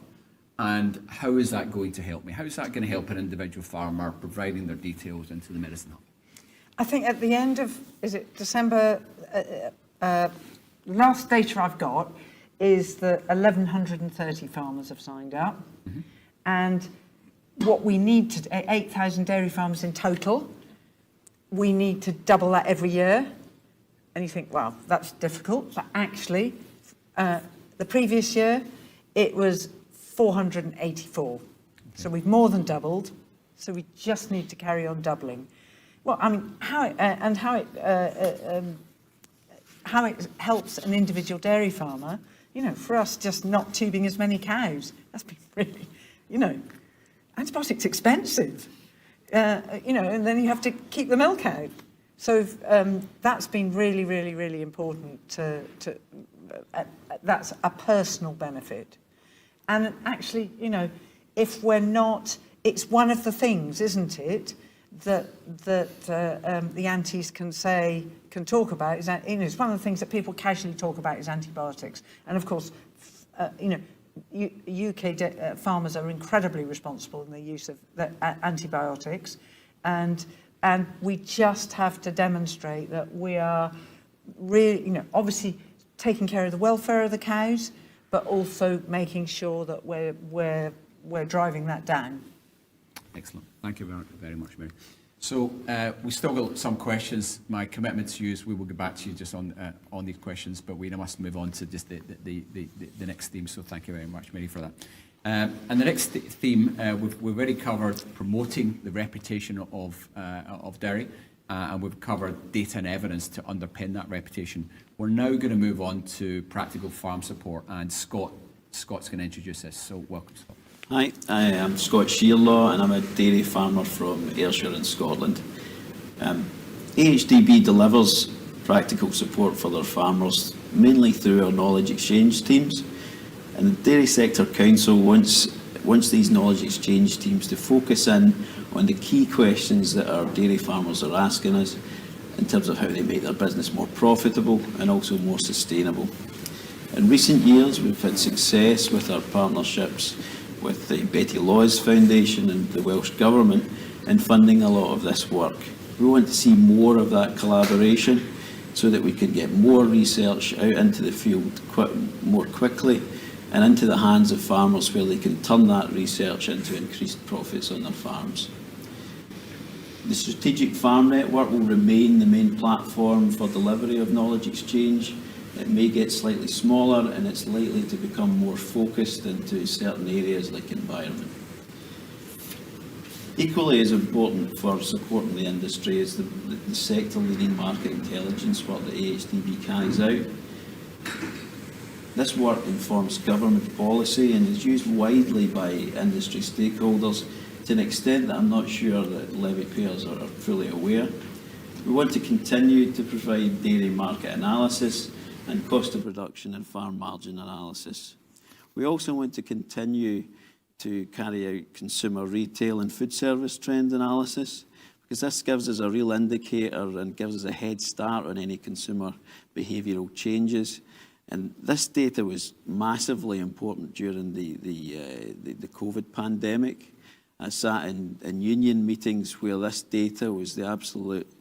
and how is that going to help me? How is that going to help an individual farmer providing their details into the Medicine Hub? I think at the end of, is it December, last data I've got is that 1,130 farmers have signed up. Mm-hmm. And what we need to, 8,000 dairy farmers in total, we need to double that every year. And you think, well, that's difficult. But actually, the previous year, it was 484. Okay. So we've more than doubled. So we just need to carry on doubling. Well, I mean, how it helps an individual dairy farmer, you know, for us just not tubing as many cows, that's been really, you know, antibiotics expensive, you know, and then you have to keep the milk out. So that's been really, really, really important that's a personal benefit. And actually, you know, if we're not, it's one of the things, isn't it, that the antis can talk about, is that, you know, it's one of the things that people casually talk about is antibiotics. And of course, you know, UK farmers are incredibly responsible in the use of antibiotics, and we just have to demonstrate that we are really, you know, obviously taking care of the welfare of the cows, but also making sure that we're driving that down. Excellent. Thank you very much, Mary. So we've still got some questions. My commitment to you is we will get back to you just on these questions, but we must move on to just the next theme. So thank you very much, Mary, for that. And the next theme, we've already covered promoting the reputation of dairy, and we've covered data and evidence to underpin that reputation. We're now going to move on to practical farm support, and Scott's going to introduce this. So welcome, Scott. Hi, I am Scott Shearlaw, and I'm a dairy farmer from Ayrshire in Scotland. AHDB delivers practical support for their farmers, mainly through our knowledge exchange teams. And the Dairy Sector Council wants these knowledge exchange teams to focus in on the key questions that our dairy farmers are asking us in terms of how they make their business more profitable and also more sustainable. In recent years, we've had success with our partnerships with the Betty Laws Foundation and the Welsh Government in funding a lot of this work. We want to see more of that collaboration so that we can get more research out into the field more quickly and into the hands of farmers where they can turn that research into increased profits on their farms. The Strategic Farm Network will remain the main platform for delivery of knowledge exchange. It may get slightly smaller, and it's likely to become more focused into certain areas like environment. Equally as important for supporting the industry is the sector-leading market intelligence work that AHDB carries out. This work informs government policy and is used widely by industry stakeholders to an extent that I'm not sure that levy payers are fully aware. We want to continue to provide dairy market analysis and cost of production and farm margin analysis. We also want to continue to carry out consumer retail and food service trend analysis, because this gives us a real indicator and gives us a head start on any consumer behavioural changes. And this data was massively important during the COVID pandemic. I sat in union meetings where this data was the absolute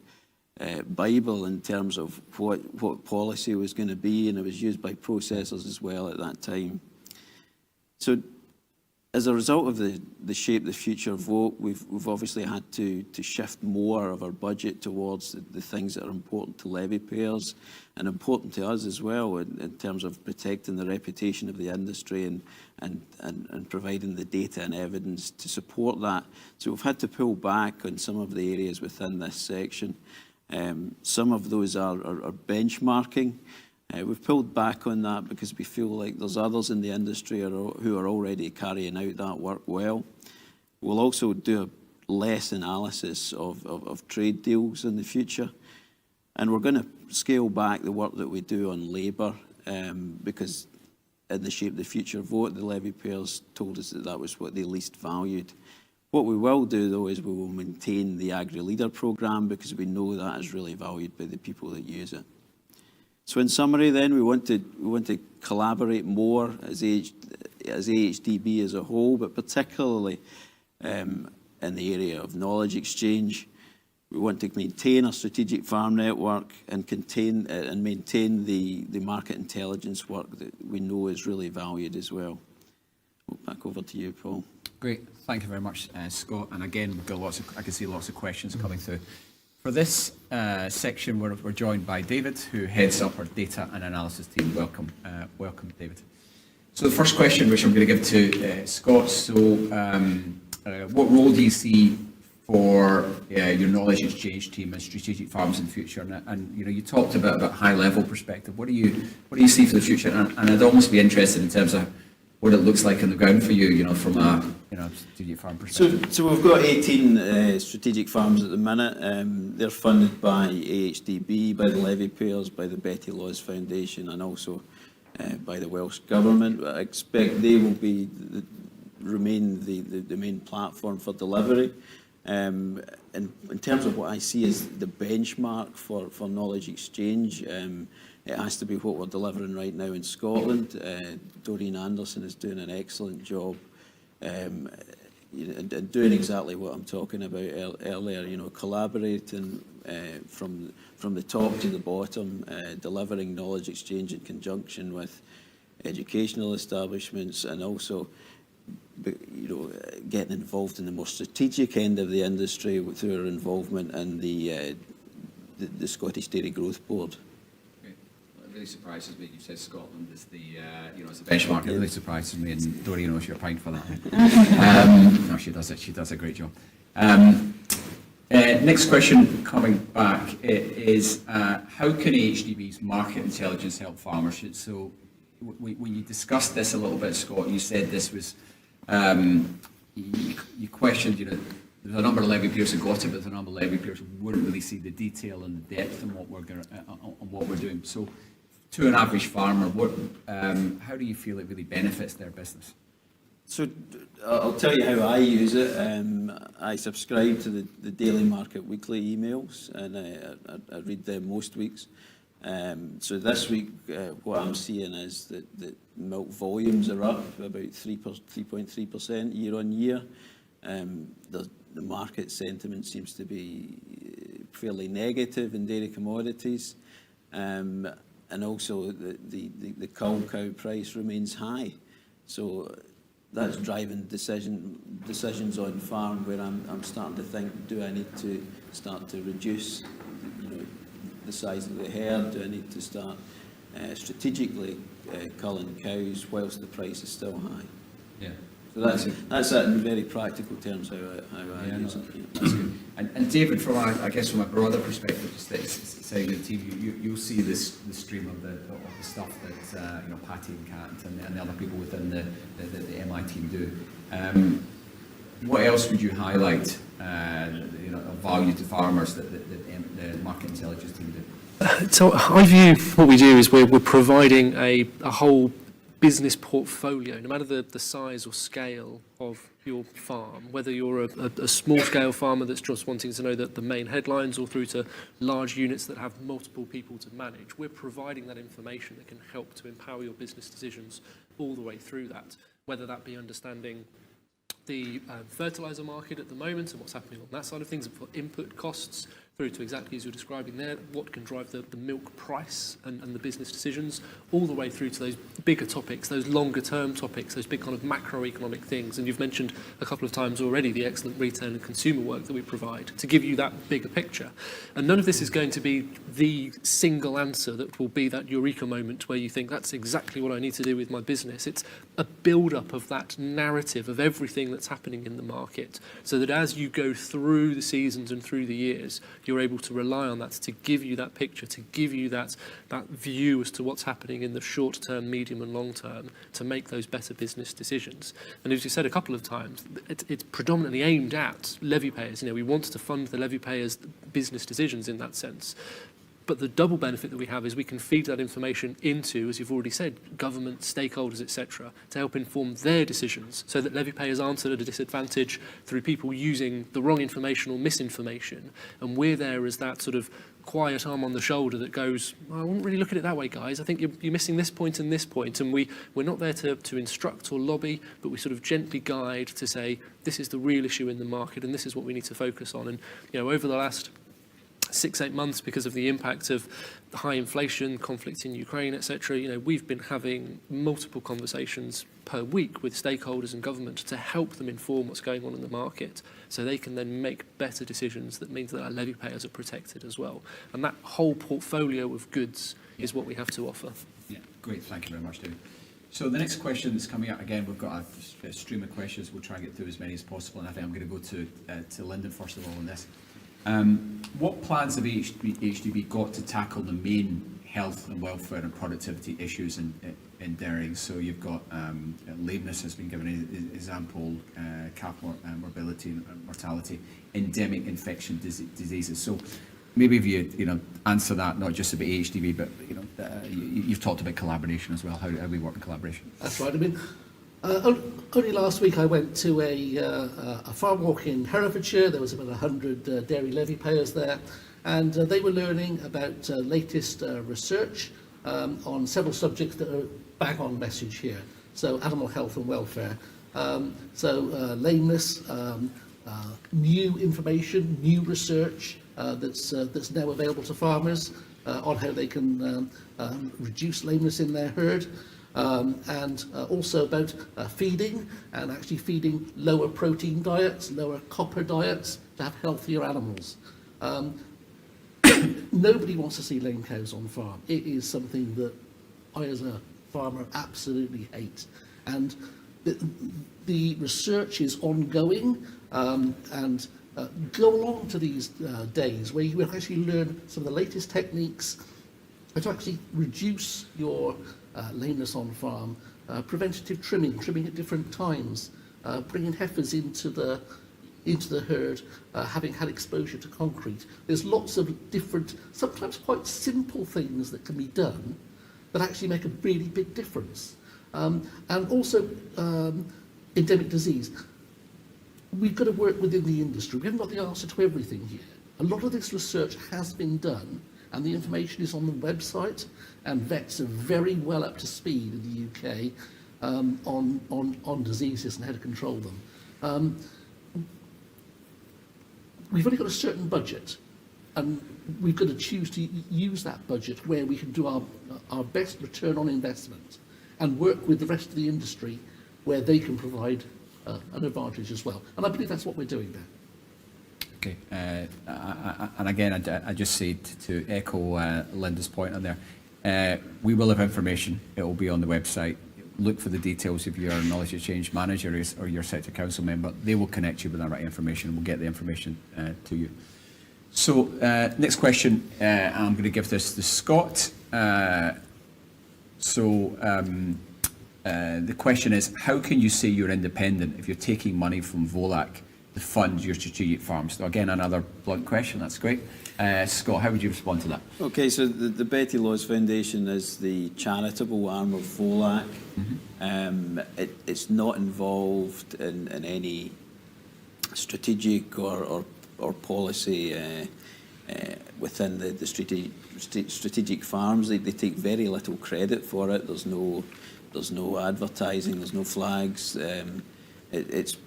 Bible in terms of what policy was going to be, and it was used by processors as well at that time. So as a result of the Shape the Future vote, we've obviously had to shift more of our budget towards the things that are important to levy payers and important to us as well in terms of protecting the reputation of the industry and providing the data and evidence to support that. So we've had to pull back on some of the areas within this section. Some of those are benchmarking. We've pulled back on that because we feel like there's others in the industry who are already carrying out that work well. We'll also do less analysis of trade deals in the future. And we're going to scale back the work that we do on labour because in the Shape the Future vote, the levy payers told us that was what they least valued. What we will do, though, is we will maintain the Agri-Leader programme because we know that is really valued by the people that use it. So in summary then, we want to collaborate more as AHDB as a whole, but particularly in the area of knowledge exchange. We want to maintain our strategic farm network and maintain the market intelligence work that we know is really valued as well. Back over to you, Paul. Great, thank you very much, Scott. And again, we've got I can see lots of questions coming through. For this section, we're joined by David, who heads up our data and analysis team. Welcome, David. So the first question, which I'm going to give to Scott. So, what role do you see for your knowledge exchange team and strategic farms in the future? And you talked about high-level perspective. What do you see for the future? And I'd almost be interested in terms of what it looks like on the ground for you, from a strategic farm perspective. So we've got 18 strategic farms at the minute. They're funded by AHDB, by the levy payers, by the Betty Laws Foundation, and also by the Welsh Government. I expect they will remain the main platform for delivery. And in terms of what I see as the benchmark for knowledge exchange, it has to be what we're delivering right now in Scotland. Doreen Anderson is doing an excellent job and doing exactly what I'm talking about earlier, collaborating from the top to the bottom, delivering knowledge exchange in conjunction with educational establishments, and also getting involved in the more strategic end of the industry through our involvement in the Scottish Dairy Growth Board. It really surprises me you said Scotland is the as a benchmark. It really surprises me, and Doreen knows you're paying for that. No, she does it. She does a great job. Next question coming back is how can AHDB's market intelligence help farmers? So when you discussed this a little bit, Scott, you said this was you questioned there's a number of levy payers who got it, but there's a number of levy payers who wouldn't really see the detail and the depth in what we're doing. So to an average farmer, how do you feel it really benefits their business? So I'll tell you how I use it. I subscribe to the Daily Market weekly emails, and I read them most weeks. So this week, what I'm seeing is that milk volumes are up about 3.3% year on year. The market sentiment seems to be fairly negative in dairy commodities, and also the cull cow price remains high. So that's driving decisions on farm where I'm starting to think, do I need to start to reduce the size of the herd? Do I need to start strategically culling cows whilst the price is still high? Yeah. So that's it in very practical terms how I use it. That's good. And David, from a broader perspective, just saying the team, you'll see the stream of the stuff that Patty and Kat and the other people within the MI team do. What else would you highlight, of value to farmers that the market intelligence team do? So I view what we do is we're providing a whole business portfolio, no matter the size or scale of your farm, whether you're a small-scale farmer that's just wanting to know the main headlines or through to large units that have multiple people to manage. We're providing that information that can help to empower your business decisions all the way through that, whether that be understanding the fertiliser market at the moment and what's happening on that side of things, for input costs, through to exactly as you're describing there, what can drive the milk price and the business decisions, all the way through to those bigger topics, those longer term topics, those big kind of macroeconomic things. And you've mentioned a couple of times already the excellent retail and consumer work that we provide to give you that bigger picture. And none of this is going to be the single answer that will be that eureka moment where you think that's exactly what I need to do with my business. It's a build-up of that narrative of everything that's happening in the market, so that as you go through the seasons and through the years, you're able to rely on that to give you that picture, to give you that view as to what's happening in the short term, medium and long term, to make those better business decisions. And as you said a couple of times, it's predominantly aimed at levy payers. We want to fund the levy payers' business decisions in that sense. But the double benefit that we have is we can feed that information into, as you've already said, government, stakeholders, etc., to help inform their decisions, so that levy payers aren't at a disadvantage through people using the wrong information or misinformation. And we're there as that sort of quiet arm on the shoulder that goes, I wouldn't really look at it that way, guys. I think you're missing this point and this point. And we're not there to instruct or lobby, but we sort of gently guide to say, this is the real issue in the market and this is what we need to focus on. And over the last 6-8 months, because of the impact of the high inflation, conflict in Ukraine, etc., we've been having multiple conversations per week with stakeholders and government to help them inform what's going on in the market, so they can then make better decisions that means that our levy payers are protected as well. And that whole portfolio of goods is what we have to offer. Yeah, great. Thank you very much, David. So the next question that's coming up, again, we've got a stream of questions. We'll try and get through as many as possible, and I think I'm going to go to Lyndon first of all on this. What plans have AHDB got to tackle the main health and welfare and productivity issues in dairying? So you've got lameness has been given an example, calf morbidity and mortality, endemic infection diseases. So maybe if you answer that, not just about AHDB, but you've talked about collaboration as well. How we work in collaboration? That's right. I mean, only last week I went to a farm walk in Herefordshire. There was about 100 dairy levy payers there, and they were learning about latest research on several subjects that are bang on message here. So animal health and welfare, lameness, new information, new research that's now available to farmers on how they can reduce lameness in their herd. And also about feeding, and actually feeding lower protein diets, lower copper diets to have healthier animals. Nobody wants to see lame cows on farm. It is something that I as a farmer absolutely hate. And the research is ongoing, and go along to these days where you will actually learn some of the latest techniques to actually reduce your lameness on farm, preventative trimming at different times, bringing heifers into the herd, having had exposure to concrete. There's lots of different, sometimes quite simple things that can be done that actually make a really big difference. And also endemic disease. We've got to work within the industry. We haven't got the answer to everything here. A lot of this research has been done, and the information is on the website, and vets are very well up to speed in the UK on diseases and how to control them. We've only got a certain budget, and we've got to choose to use that budget where we can do our best return on investment and work with the rest of the industry where they can provide an advantage as well. And I believe that's what we're doing there. Okay, and again, I just say to echo Linda's point on there, we will have information. It will be on the website. look for the details of your knowledge exchange manager or your sector council member. They will connect you with the right information and we'll get the information to you. So next question, I'm going to give this to Scott. The question is, how can you say you're independent if you're taking money from VOLAC to fund your strategic farms? So again, another blunt question, that's great. Scott, how would you respond to that? Okay, so the Betty Laws Foundation is the charitable arm of VOLAC. It's not involved in any strategic or policy within the strategic farms. They take very little credit for it. There's no advertising. There's no flags. It's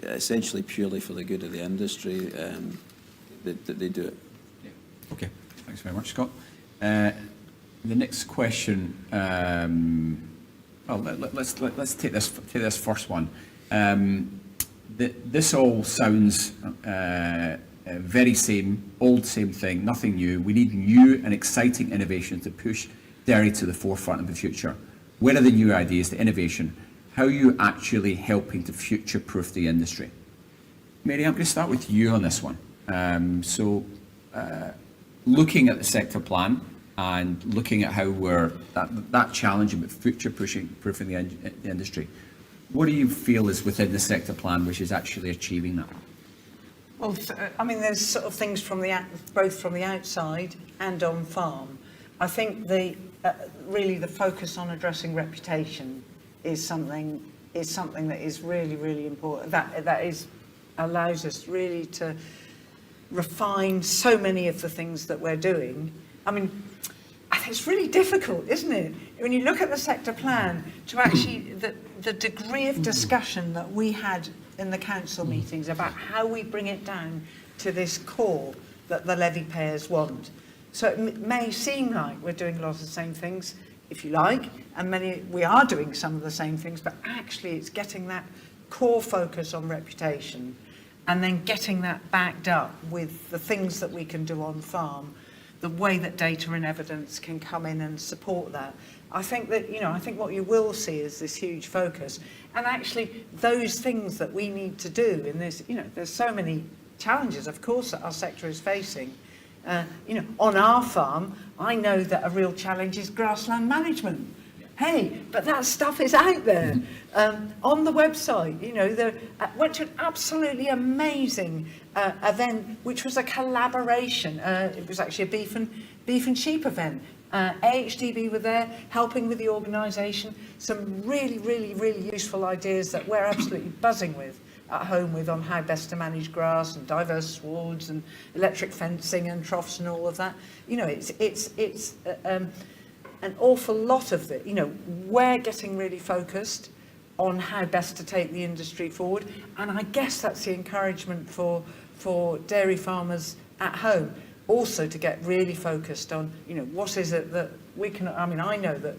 essentially purely for the good of the industry that they do it. Yeah. Okay. Thanks very much, Scott. The next question. Let's take this first one. This all sounds very same thing, nothing new. We need new and exciting innovation to push dairy to the forefront of the future. Where are the new ideas, the innovation? How are you actually helping to future-proof the industry? Mary, I'm going to start with you on this one. Looking at the sector plan and looking at how we're that challenge about future-proofing the industry, what do you feel is within the sector plan which is actually achieving that? Well, I mean, there's sort of things from both from the outside and on farm. I think really the focus on addressing reputation is something that is really, really important. That allows us really to refine so many of the things that we're doing. I mean, it's really difficult, isn't it? When you look at the sector plan, to actually the degree of discussion that we had in the council meetings about how we bring it down to this core that the levy payers want. So it may seem like we're doing a lot of the same things, if you like, and we are doing some of the same things, but actually it's getting that core focus on reputation and then getting that backed up with the things that we can do on farm, the way that data and evidence can come in and support that. I think what you will see is this huge focus, and actually those things that we need to do in this, there's so many challenges, of course, that our sector is facing. On our farm, I know that a real challenge is grassland management. Hey, but that stuff is out there. On the website, went to an absolutely amazing event, which was a collaboration. It was actually a beef and sheep event. AHDB were there helping with the organisation. Some really, really, really useful ideas that we're absolutely buzzing with at home with on how best to manage grass and diverse swards and electric fencing and troughs and all of that. It's an awful lot of it. We're getting really focused on how best to take the industry forward, and I guess that's the encouragement for dairy farmers at home also to get really focused on what is it that we can. I mean, I know that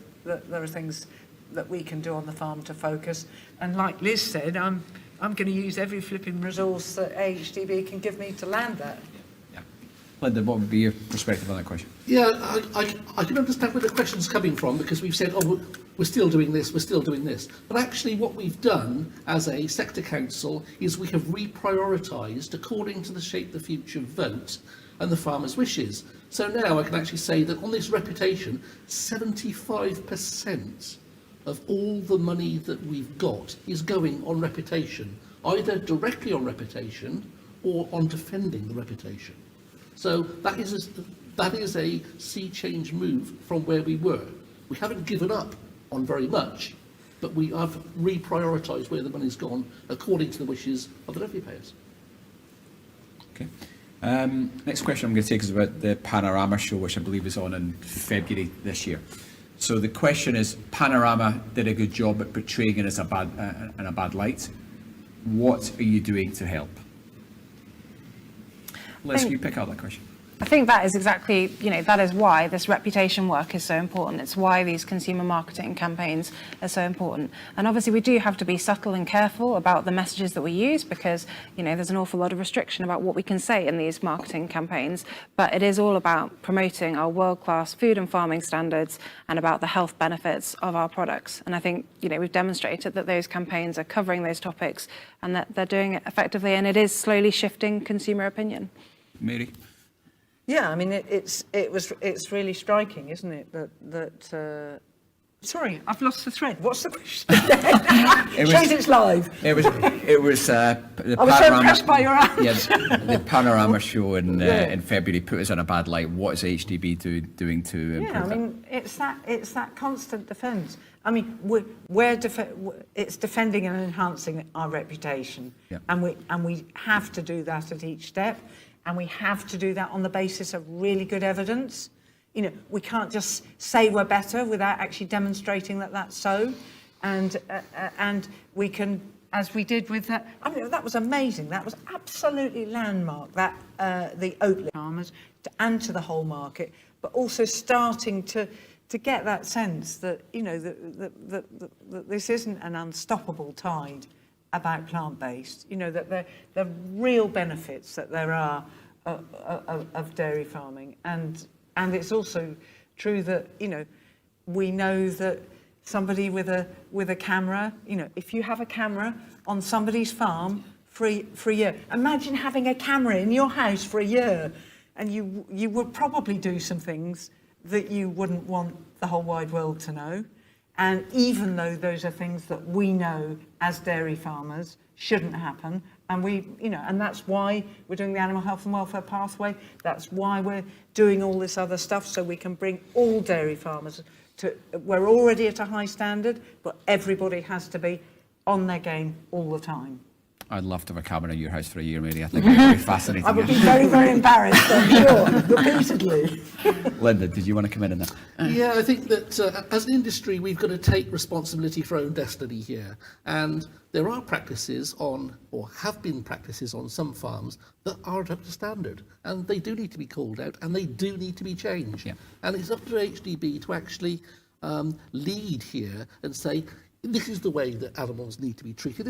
there are things that we can do on the farm to focus, and like Liz said, I'm going to use every flipping resource that AHDB can give me to land that. Linda, what would be your perspective on that question? Yeah, I can understand where the question's coming from, because we've said, we're still doing this, we're still doing this. But actually what we've done as a sector council is we have reprioritised according to the Shape the Future vote and the farmers' wishes. So now I can actually say that on this reputation, 75% of all the money that we've got is going on reputation, either directly on reputation or on defending the reputation. So that is a sea change move from where we were. We haven't given up on very much, but we have reprioritised where the money's gone according to the wishes of the levy payers. Okay. Next question I'm going to take is about the Panorama show, which I believe is on in February this year. So the question is, Panorama did a good job at portraying it as in a bad light. What are you doing to help? Liz, can you pick up that question? I think that is exactly, that is why this reputation work is so important. It's why these consumer marketing campaigns are so important. And obviously we do have to be subtle and careful about the messages that we use because, there's an awful lot of restriction about what we can say in these marketing campaigns. But it is all about promoting our world-class food and farming standards and about the health benefits of our products. And I think, we've demonstrated that those campaigns are covering those topics and that they're doing it effectively, and it is slowly shifting consumer opinion. Mary? Yeah, I mean, it's really striking, isn't it? That sorry, I've lost the thread. What's the question? Shows it's live. It was the I was so impressed by your answer. Yeah, the Panorama show in February put us in a bad light. What is AHDB doing to improve Yeah, I mean, it's that constant defence. I mean, it's defending and enhancing our reputation, yeah. and we have to do that at each step. And we have to do that on the basis of really good evidence. We can't just say we're better without actually demonstrating that that's so. And we can, as we did with that, I mean, that was amazing. That was absolutely landmark, that the Oatly farmers and to the whole market, but also starting to get that sense that, that this isn't an unstoppable tide about plant-based, that the real benefits that there are of dairy farming, and it's also true that we know that somebody with a camera, if you have a camera on somebody's farm for a year, imagine having a camera in your house for a year, and you would probably do some things that you wouldn't want the whole wide world to know. And even though those are things that we know as dairy farmers shouldn't happen, and and that's why we're doing the animal health and welfare pathway. That's why we're doing all this other stuff, so we can bring all dairy farmers to. We're already at a high standard, but everybody has to be on their game all the time. I'd love to have a camera in your house for a year, Mary. I think it would be fascinating. I would be very, very embarrassed, I'm sure, repeatedly. Linda, did you want to come in on that? Yeah, I think that as an industry, we've got to take responsibility for our own destiny here. And there are practices on, or have been practices on some farms that aren't up to standard. And they do need to be called out, and they do need to be changed. Yeah. And it's up to HDB to actually lead here and say, this is the way that animals need to be treated.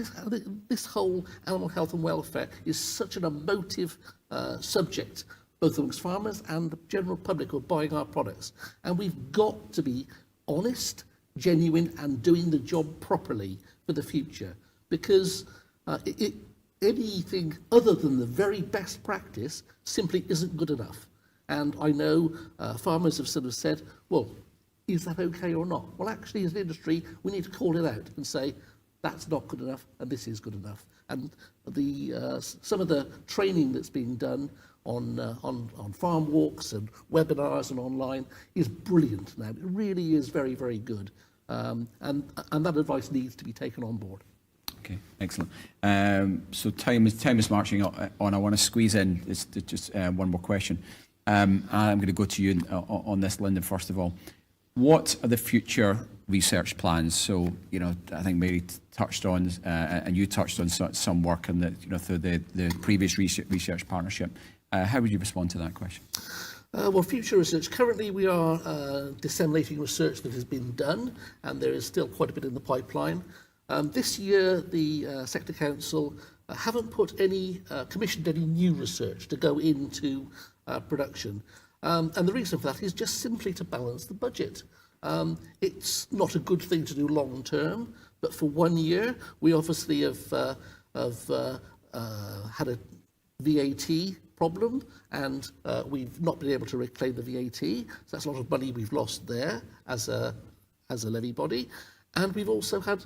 This whole animal health and welfare is such an emotive subject, both amongst farmers and the general public who are buying our products. And we've got to be honest, genuine, and doing the job properly for the future. Because anything other than the very best practice simply isn't good enough. And I know farmers have sort of said, well, is that okay or not? Well, actually, as an industry, we need to call it out and say, that's not good enough, and this is good enough. And some of the training that's being done on farm walks and webinars and online is brilliant now. It really is very, very good. And that advice needs to be taken on board. Okay, excellent. So time is marching on. I want to squeeze in just one more question. I'm going to go to you on this, Linda, first of all. What are the future research plans? So, I think Mary touched on, and you touched on some work on through the previous research partnership. How would you respond to that question? Well, future research. Currently, we are disseminating research that has been done, and there is still quite a bit in the pipeline. This year, the Sector Council haven't commissioned any new research to go into production. And the reason for that is just simply to balance the budget. It's not a good thing to do long term, but for 1 year, we obviously have had a VAT problem, and we've not been able to reclaim the VAT. So that's a lot of money we've lost there as a levy body. And we've also had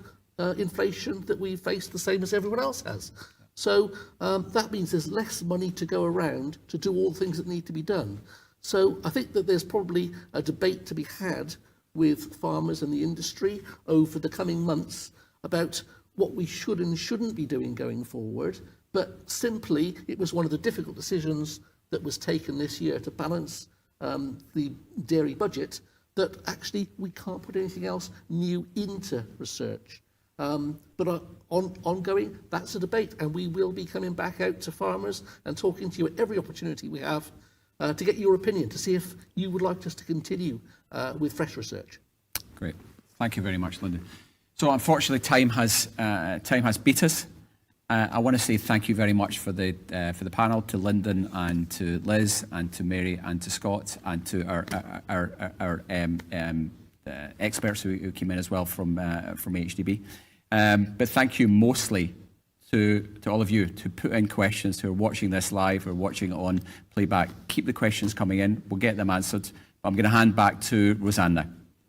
inflation that we've faced the same as everyone else has. So that means there's less money to go around to do all the things that need to be done. So I think that there's probably a debate to be had with farmers and the industry over the coming months about what we should and shouldn't be doing going forward. But simply, it was one of the difficult decisions that was taken this year to balance the dairy budget, that actually we can't put anything else new into research. But ongoing, that's a debate, and we will be coming back out to farmers and talking to you at every opportunity we have to get your opinion, to see if you would like us to continue with fresh research. Great. Thank you very much, Lyndon. So unfortunately, time has beat us. I want to say thank you very much for the panel, to Lyndon and to Liz and to Mary and to Scott and to our experts who came in as well from AHDB. But thank you mostly to all of you to put in questions, who are watching this live or watching it on playback. Keep the questions coming in. We'll get them answered. I'm going to hand back to Roseanne now.